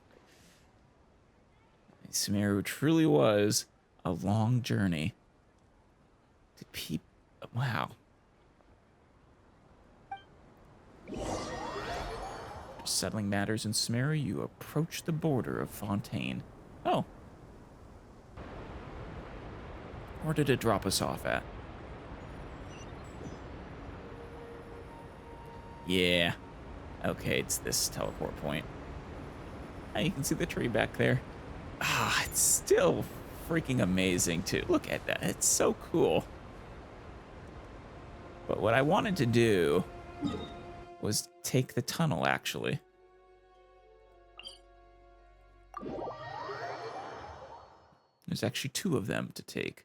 Sumeru truly was a long journey. Wow. Settling matters in Sumeru, you approach the border of Fontaine. Oh. Where did it drop us off at? Yeah. Okay, it's this teleport point. Ah, you can see the tree back there. Ah, it's still freaking amazing, too. Look at that. It's so cool. But what I wanted to do was take the tunnel, actually. There's actually 2 of them to take.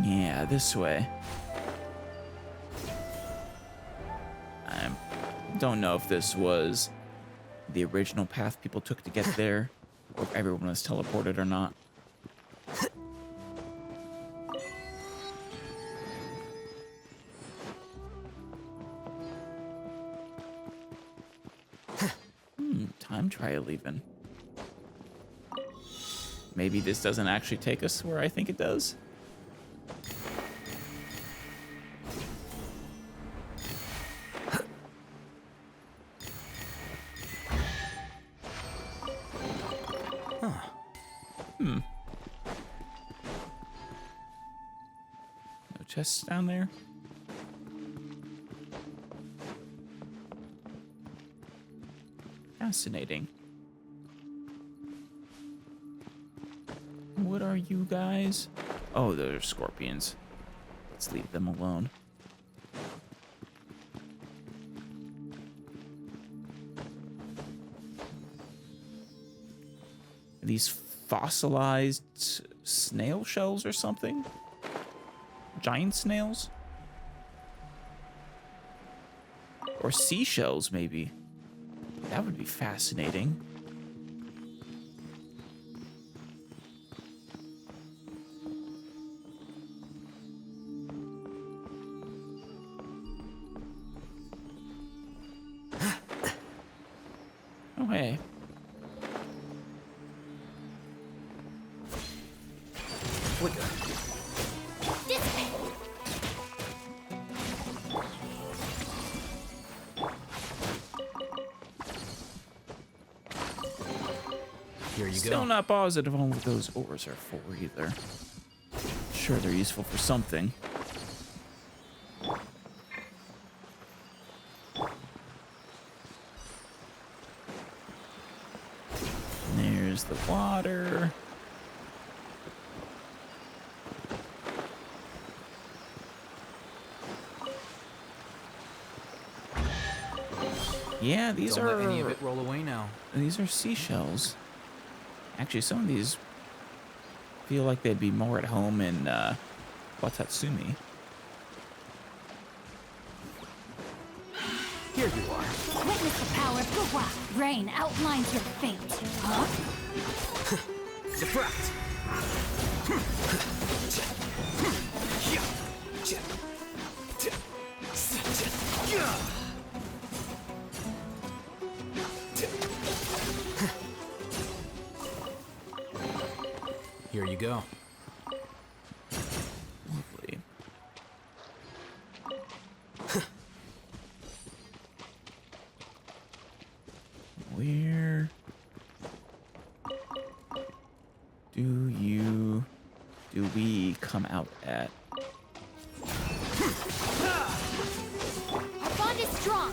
Yeah, this way. I don't know if this was the original path people took to get there, or if everyone was teleported or not. Time trial even. Maybe this doesn't actually take us where I think it does. No chests down there? Fascinating. What are you guys? Oh, they're scorpions. Let's leave them alone. Are these fossilized snail shells or something? Giant snails? Or seashells, maybe. That would be fascinating. Oh, hey. Flicker. Here you Still go. not positive on what those ores are for either. Sure, they're useful for something. There's the water. Yeah, these Don't are let any of it roll away now. these are seashells. Actually, some of these feel like they'd be more at home in Watatsumi. Here you are. Witness the power of Gua. Rain outlines your fate. Huh? Defract. Here you go. Lovely. Where do we come out at? Our bond is strong.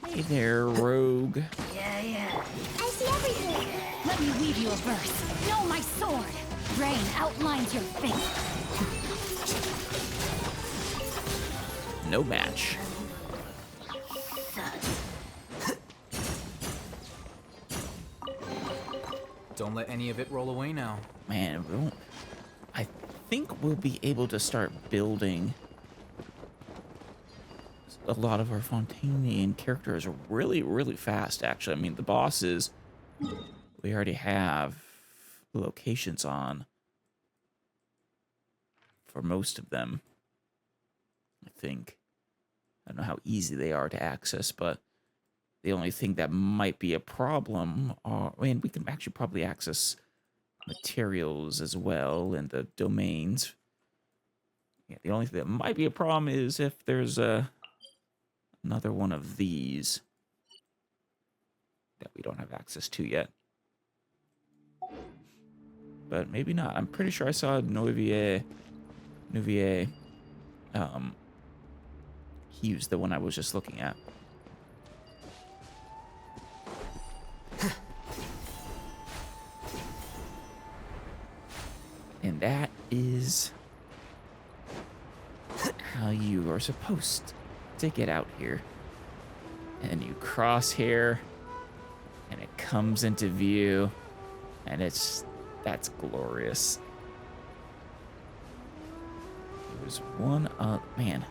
Hey there, rogue. Yeah. I see everything. Let me weave you a verse. Know my sword. Rain outlines your fate. No match. Don't let any of it roll away now. Man, I think we'll be able to start building a lot of our Fontaine characters really, really fast, actually. I mean, the bosses, we already have locations on for most of them, I think. I don't know how easy they are to access, but the only thing that might be a problem are, I mean, we can actually probably access materials as well and the domains. Yeah, the only thing that might be a problem is if there's another one of these that we don't have access to yet. But maybe not. I'm pretty sure I saw Nouvier Hughes, the one I was just looking at. And that is how you are supposed to get out here. And you cross here, and it comes into view, and that's glorious. There's one man.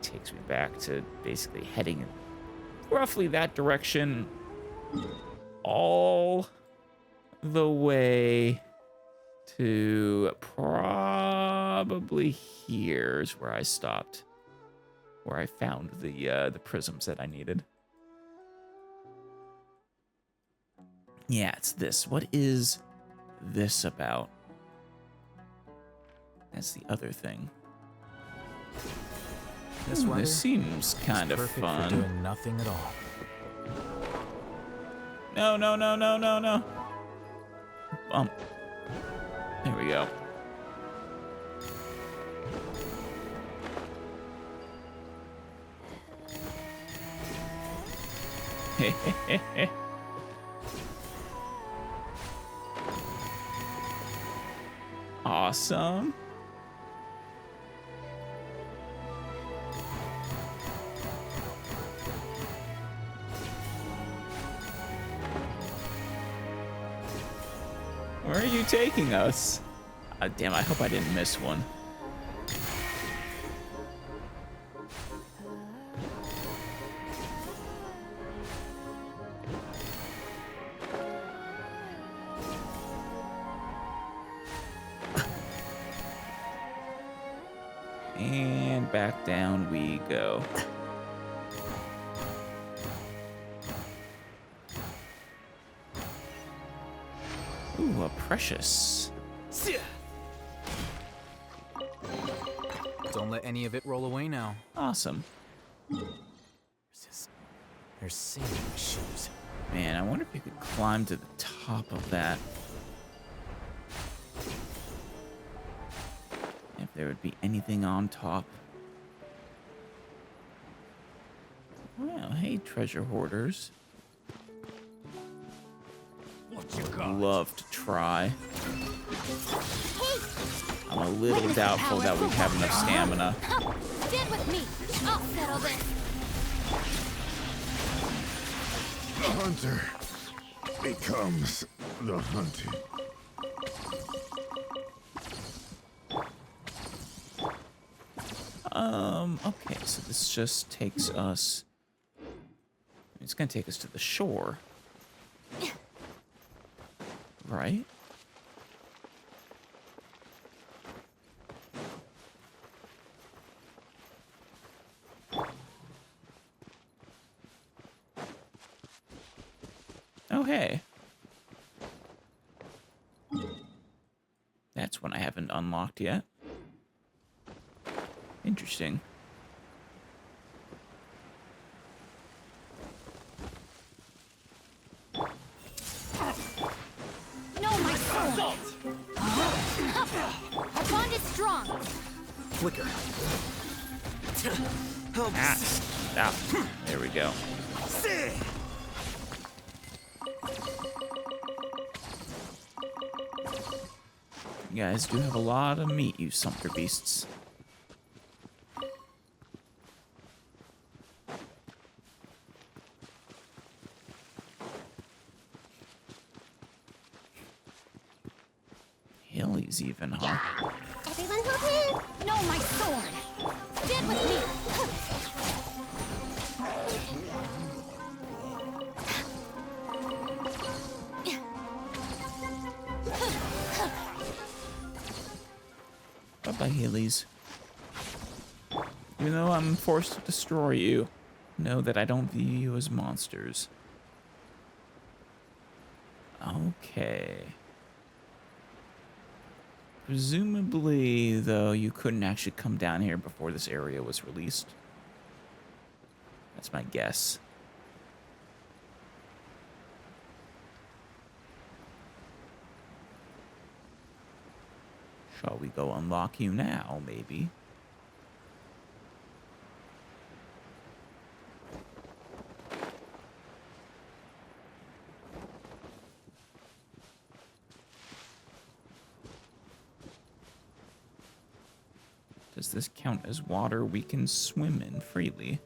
Takes me back to basically heading roughly that direction all the way to probably here's where I stopped, where I found the prisms that I needed. Yeah, it's this. What is this about? That's the other thing. This seems kind of fun. For doing nothing at all. No. There we go. Awesome. Where are you taking us? Damn, I hope I didn't miss one. And back down we go. Ooh, a precious. Don't let any of it roll away now. Awesome. There's sand in my shoes. Man, I wonder if you could climb to the top of that. If there would be anything on top. Well, hey, treasure hoarders. What you got? Love to try. I'm a little doubtful that we have enough stamina. Stand with me. I'll settle this. The hunter becomes the hunted. Okay, so this just takes us... It's gonna take us to the shore. Right? Oh, hey. That's one I haven't unlocked yet. Interesting. No, my sword. Our bond is strong. Flicker. Ah, there we go. You guys do have a lot of meat, you sumpter beasts. valleys even, huh? Everyone hold in! No, my sword! Stand with me! Bye-bye, Heelys. Even though I'm forced to destroy you, know that I don't view you as monsters. Okay. Presumably, though, you couldn't actually come down here before this area was released. That's my guess. Shall we go unlock you now, maybe? Does this count as water we can swim in freely?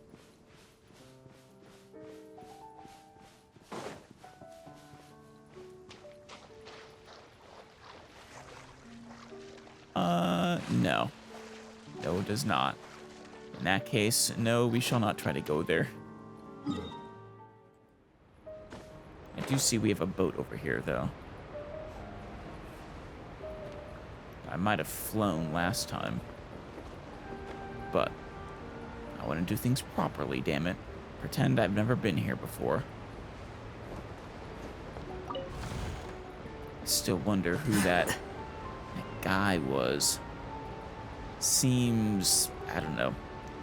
No. No, it does not. In that case, no, we shall not try to go there. I do see we have a boat over here, though. I might have flown last time. But I want to do things properly, damn it. Pretend I've never been here before. I still wonder who that guy was. Seems, I don't know,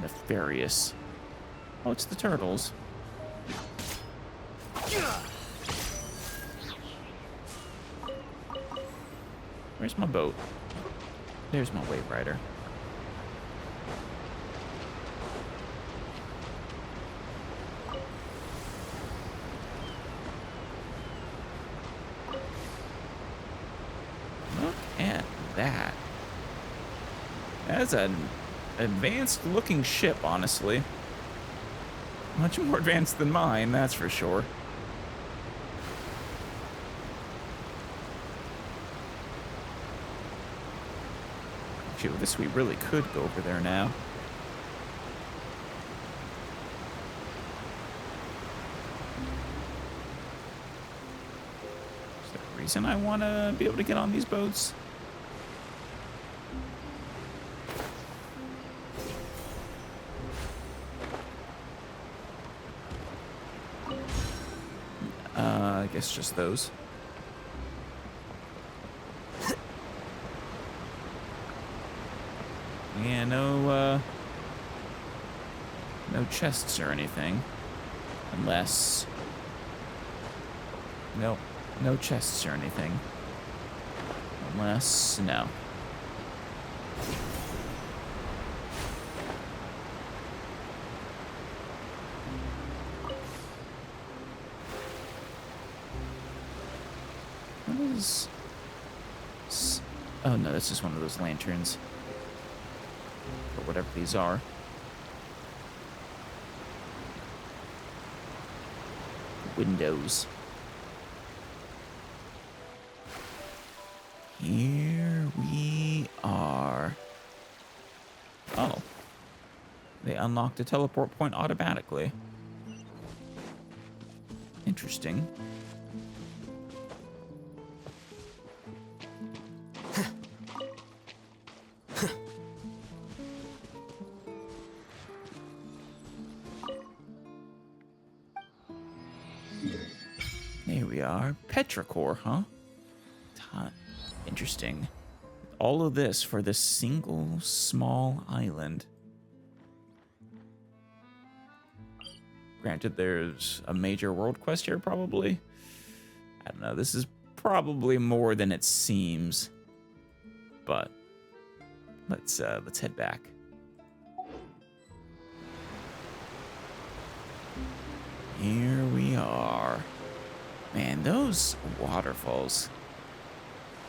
nefarious. Oh, it's the turtles. Where's my boat? There's my wave rider. Look at that. That's an advanced looking ship, honestly. Much more advanced than mine, that's for sure. Actually, with this we really could go over there now. Is there a reason I want to be able to get on these boats? I guess just those. Yeah, no chests or anything. Unless... Nope, no chests or anything. Unless... no. What is... Oh no, that's just one of those lanterns. Or whatever these are. Windows. Here we are. Oh. They unlocked a teleport point automatically. Interesting. There we are. Petrichor, huh? Interesting. All of this for this single small island. Granted, there's a major world quest here, probably. I don't know. This is probably more than it seems. But let's head back. Here we are. Man, those waterfalls,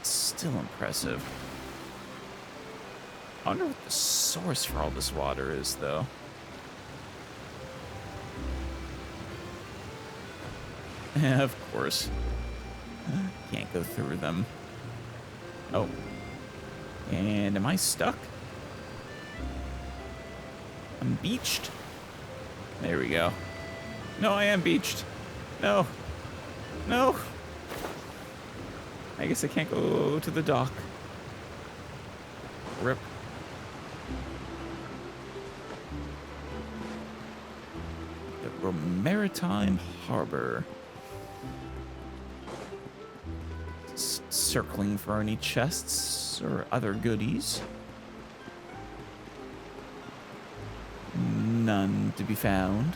still impressive. I wonder what the source for all this water is, though. Of course. Can't go through them. Oh, And am I stuck? I'm beached. There we go. No, I am beached. No. No. I guess I can't go to the dock. Rip. The Romaritime Harbor. Circling for any chests or other goodies. None to be found.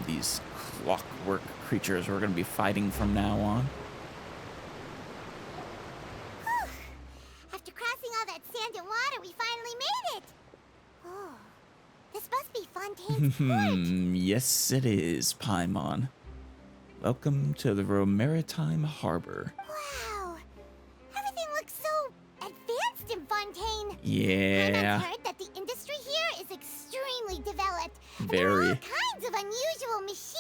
These clockwork creatures we're going to be fighting from now on. After crossing all that sand and water, we finally made it! Oh, this must be Fontaine's port. Yes, it is, Paimon. Welcome to the Romaritime Harbor. Wow, everything looks so advanced in Fontaine. Yeah. I've heard that the industry here is extremely developed. And Very. there are all kinds of unusual machines.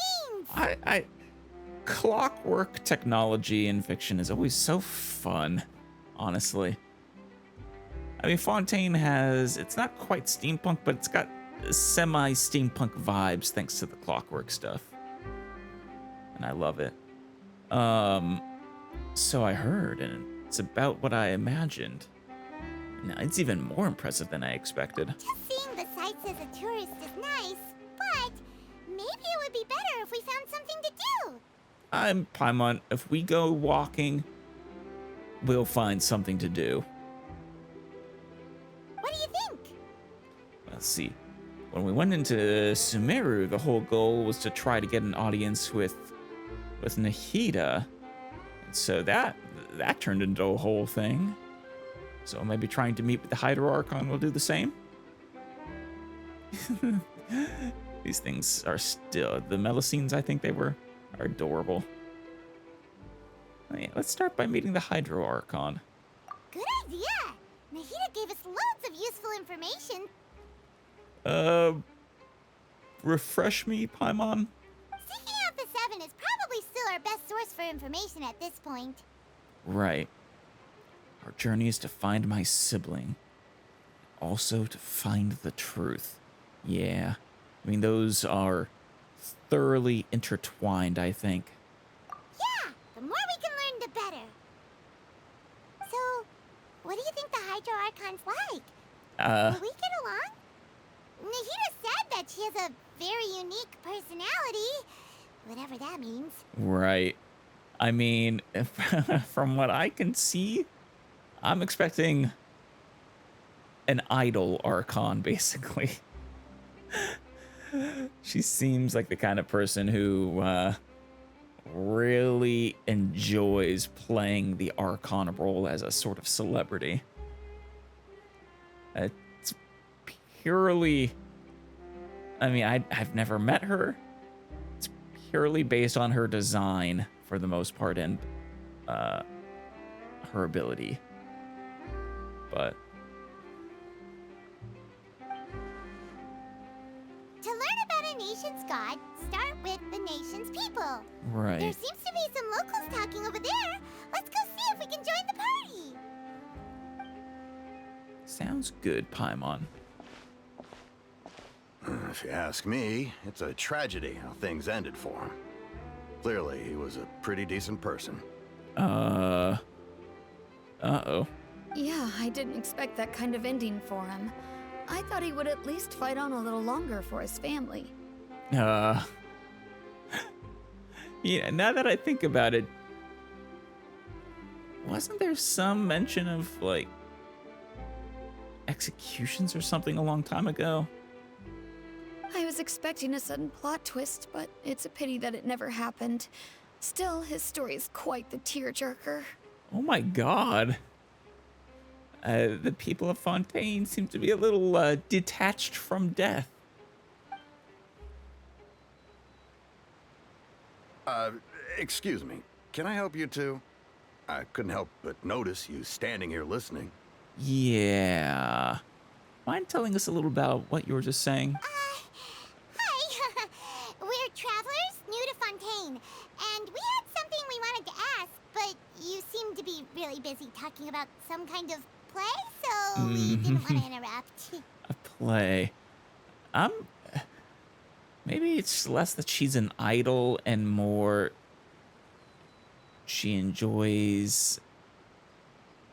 Clockwork technology in fiction is always so fun, honestly. I mean, Fontaine has, it's not quite steampunk, but it's got semi-steampunk vibes thanks to the clockwork stuff. And I love it. So I heard, and it's about what I imagined. Now, it's even more impressive than I expected. Just seeing the sights as a tourist is nice, but maybe it would be better if we found something to do. Paimon, if we go walking, we'll find something to do. What do you think? Let's see. When we went into Sumeru, the whole goal was to try to get an audience with Nahida. And so that turned into a whole thing. So maybe trying to meet with the Hydro Archon will do the same. These things are still, the Melusines, I think they were, are adorable. Oh, yeah, let's start by meeting the Hydro Archon. Good idea. Nahida gave us loads of useful information. Refresh me, Paimon? Seeking out the Seven is probably still our best source for information at this point. Right. Our journey is to find my sibling. Also to find the truth. Yeah. I mean, those are thoroughly intertwined, I think. Yeah, the more we can learn, the better. So, what do you think the Hydro Archon's like? Will we get along? Nahida said that she has a very unique personality, whatever that means. Right. I mean, from what I can see, I'm expecting an idol Archon, basically. She seems like the kind of person who really enjoys playing the Archon role as a sort of celebrity. It's purely... I mean, I've never met her. It's purely based on her design, for the most part, and her ability. But... To learn about a nation's god, start with the nation's people. Right. There seems to be some locals talking over there. Let's go see if we can join the party. Sounds good, Paimon. If you ask me, it's a tragedy how things ended for him. Clearly, he was a pretty decent person. Uh-oh. Yeah, I didn't expect that kind of ending for him. I thought he would at least fight on a little longer for his family. Yeah, now that I think about it, wasn't there some mention of, like, executions or something a long time ago? I was expecting a sudden plot twist, but it's a pity that it never happened. Still, his story is quite the tearjerker. Oh my god. The people of Fontaine seem to be a little detached from death. Excuse me. Can I help you two? I couldn't help but notice you standing here listening. Yeah. Mind telling us a little about what you were just saying? Hi. We're travelers new to Fontaine, and we had something we wanted to ask, but you seem to be really busy talking about some kind of play, so we didn't want to interrupt. A play. Maybe it's less that she's an idol and more she enjoys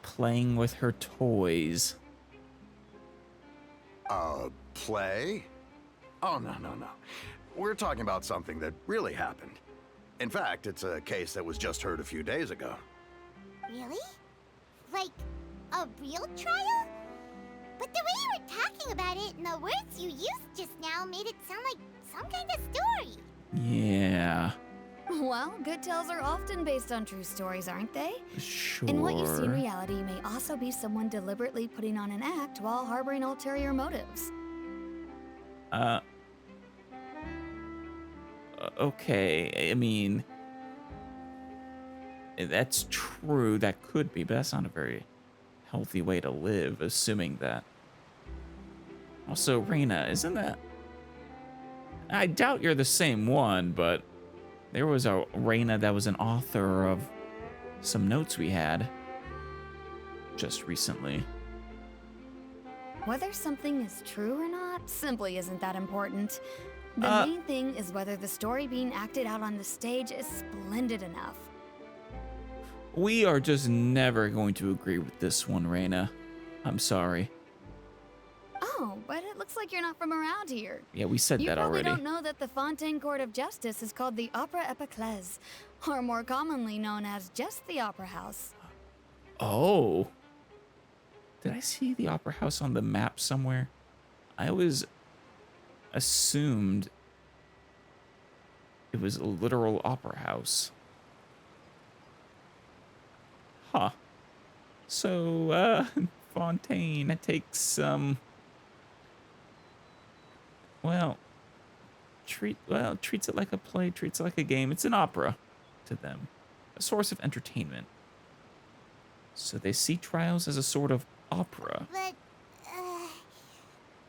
playing with her toys. Play? Oh, no. We're talking about something that really happened. In fact, it's a case that was just heard a few days ago. Really? Like, a real trial? But the way you were talking about it and the words you used just now made it sound like some kind of story. Yeah. Well, good tales are often based on true stories, aren't they? Sure. And what you see in reality may also be someone deliberately putting on an act while harboring ulterior motives. Okay. I mean, that's true. That could be, but that's not a very healthy way to live, assuming that. Also, Reina, isn't that... I doubt you're the same one, but there was a Reina that was an author of some notes we had just recently. Whether something is true or not simply isn't that important. The main thing is whether the story being acted out on the stage is splendid enough. We are just never going to agree with this one, Reina. I'm sorry. Oh, but it looks like you're not from around here. Yeah, we said You that probably already. don't know that the Fontaine Court of Justice is called the Opera Epiclese, or more commonly known as just the Opera House. Oh. Did I see the Opera House on the map somewhere? I always assumed it was a literal opera house. Huh. So, Fontaine takes some... treats it like a play, treats it like a game. It's an opera to them, a source of entertainment. So they see trials as a sort of opera. But,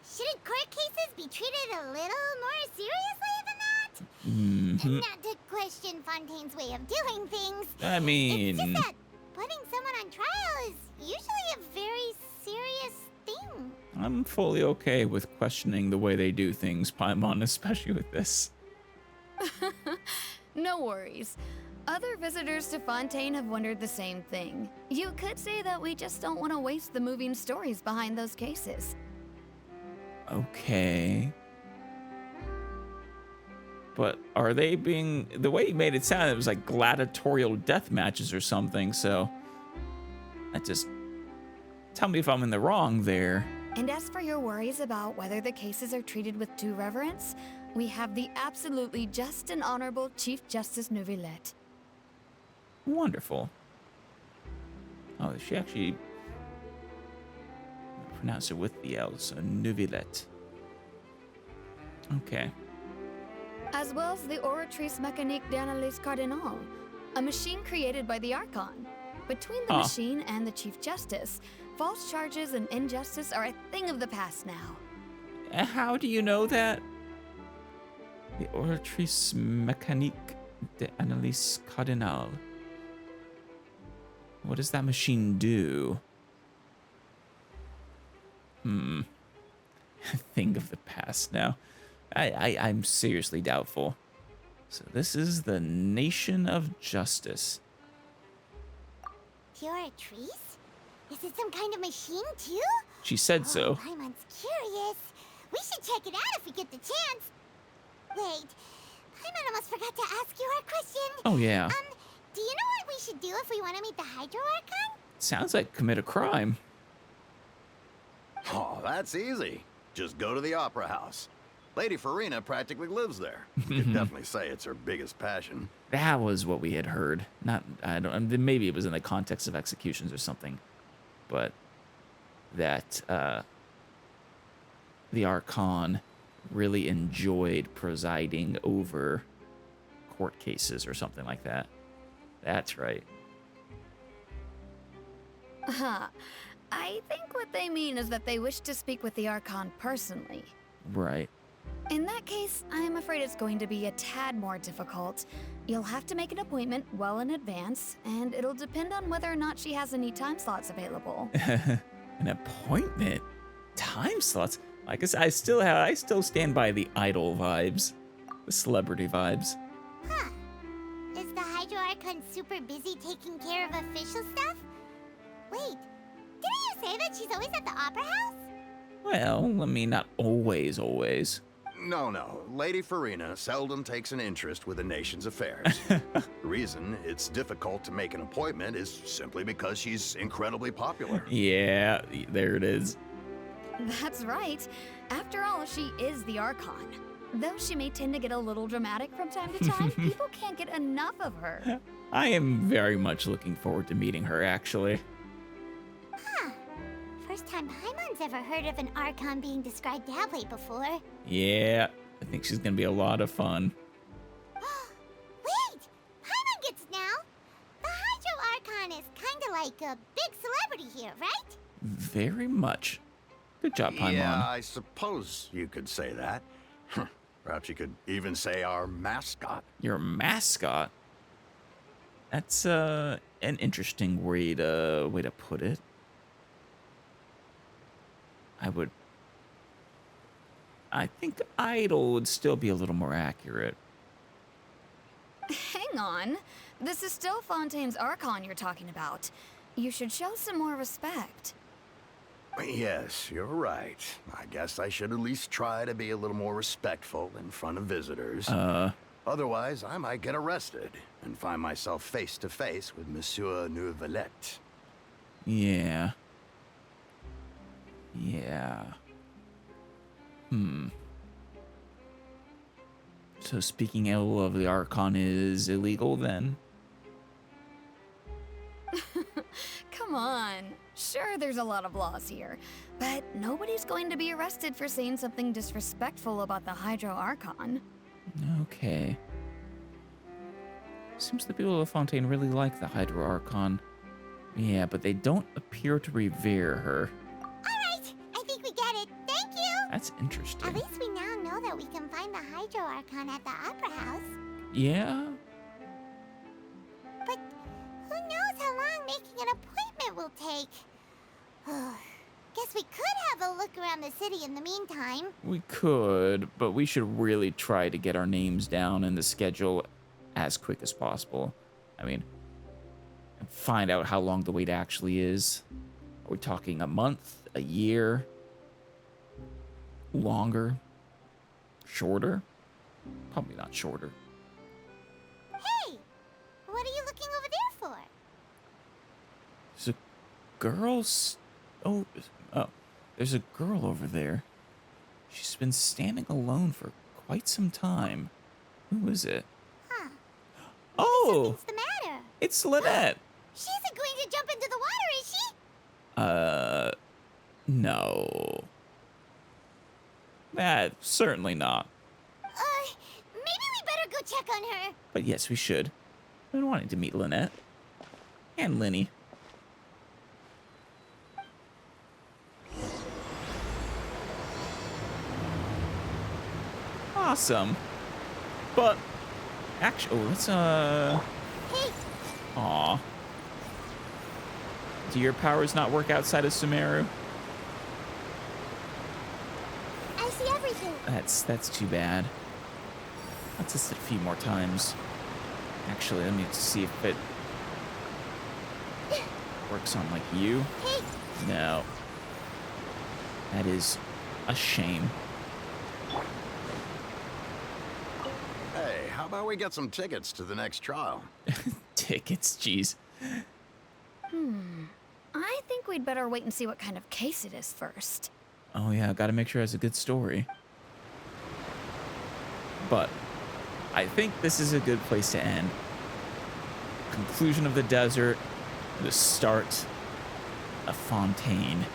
shouldn't court cases be treated a little more seriously than that? Not to question Fontaine's way of doing things. I mean... It's just that putting someone on trial is usually a very serious thing. I'm fully okay with questioning the way they do things, Paimon, especially with this. No worries. Other visitors to Fontaine have wondered the same thing. You could say that we just don't want to waste the moving stories behind those cases. Okay. But are they being... The way you made it sound, it was like gladiatorial death matches or something, so... That just... Tell me if I'm in the wrong there. And as for your worries about whether the cases are treated with due reverence, we have the absolutely just and honorable Chief Justice Neuvillette. Wonderful. Oh, she actually pronounced it with the L, so Neuvillette. Okay. As well as the Oratrice Mécanique d'Analyse Cardinal, a machine created by the Archon. Between the machine and the Chief Justice, false charges and injustice are a thing of the past now. How do you know that? The Oratrice Mécanique d'Analyse Cardinal. What does that machine do? Thing of the past now. I'm seriously doubtful. So this is the Nation of Justice. Oratrice? Is it some kind of machine, too? She said so. Paimon's curious. We should check it out if we get the chance. Wait, Paimon almost forgot to ask you our question. Oh, yeah. Do you know what we should do if we want to meet the Hydro Archon? Sounds like commit a crime. Oh, that's easy. Just go to the Opera House. Lady Farina practically lives there. You could definitely say it's her biggest passion. That was what we had heard. Maybe it was in the context of executions or something. But that the Archon really enjoyed presiding over court cases or something like that. That's right. I think what they mean is that they wish to speak with the Archon personally. Right. In that case, I'm afraid it's going to be a tad more difficult. You'll have to make an appointment well in advance, and it'll depend on whether or not she has any time slots available. An appointment? Time slots? I guess I still stand by the idol vibes. The celebrity vibes. Huh. Is the Hydro Archon super busy taking care of official stuff? Wait, didn't you say that she's always at the Opera House? Well, I mean, not always. No. Lady Farina seldom takes an interest with the nation's affairs. The reason it's difficult to make an appointment is simply because she's incredibly popular. Yeah, there it is. That's right. After all, she is the Archon. Though she may tend to get a little dramatic from time to time, people can't get enough of her. I am very much looking forward to meeting her, actually. Huh. First time Paimon's ever heard of an Archon being described that way before. Yeah, I think she's gonna be a lot of fun. Wait! Paimon gets now! The Hydro Archon is kinda like a big celebrity here, right? Very much. Good job, Paimon. Yeah, I suppose you could say that. Perhaps you could even say our mascot. Your mascot? That's an interesting way to put it. I think idol would still be a little more accurate. Hang on. This is still Fontaine's Archon you're talking about. You should show some more respect. Yes, you're right. I guess I should at least try to be a little more respectful in front of visitors. Otherwise, I might get arrested and find myself face to face with Monsieur Neuvillette. Yeah. So speaking ill of the Archon is illegal then? Come on. Sure, there's a lot of laws here, but nobody's going to be arrested for saying something disrespectful about the Hydro Archon. Okay. Seems the people of Fontaine really like the Hydro Archon. Yeah, but they don't appear to revere her. Alright, I think we get it. Thank you! That's interesting. At least we now know that we can find the Hydro Archon at the Opera House. Yeah? But who knows how long making an appointment will take? Guess we could have a look around the city in the meantime. We could, but we should really try to get our names down in the schedule as quick as possible. I mean, and find out how long the wait actually is. Are we talking a month, a year, longer, shorter? Probably not shorter. Hey, what are you looking over there for? There's a girl. There's a girl over there. She's been standing alone for quite some time. Who is it? Huh. Oh, What's the matter? it's Lynette. She isn't going to jump into the water, is she? No. Certainly not. Maybe we better go check on her. But yes, we should. I've been wanting to meet Lynette. And Linny. Awesome. But, actually, let's, Hey, aw. Do your powers not work outside of Sumeru? I see everything. That's too bad. Let's test it a few more times. Actually, let me see if it works on, like, you. Hey, No. That is a shame. Hey, how about we get some tickets to the next trial? Tickets, jeez. I think we'd better wait and see what kind of case it is first. Oh yeah, gotta make sure it has a good story. But I think this is a good place to end. Conclusion of the desert, the start of Fontaine.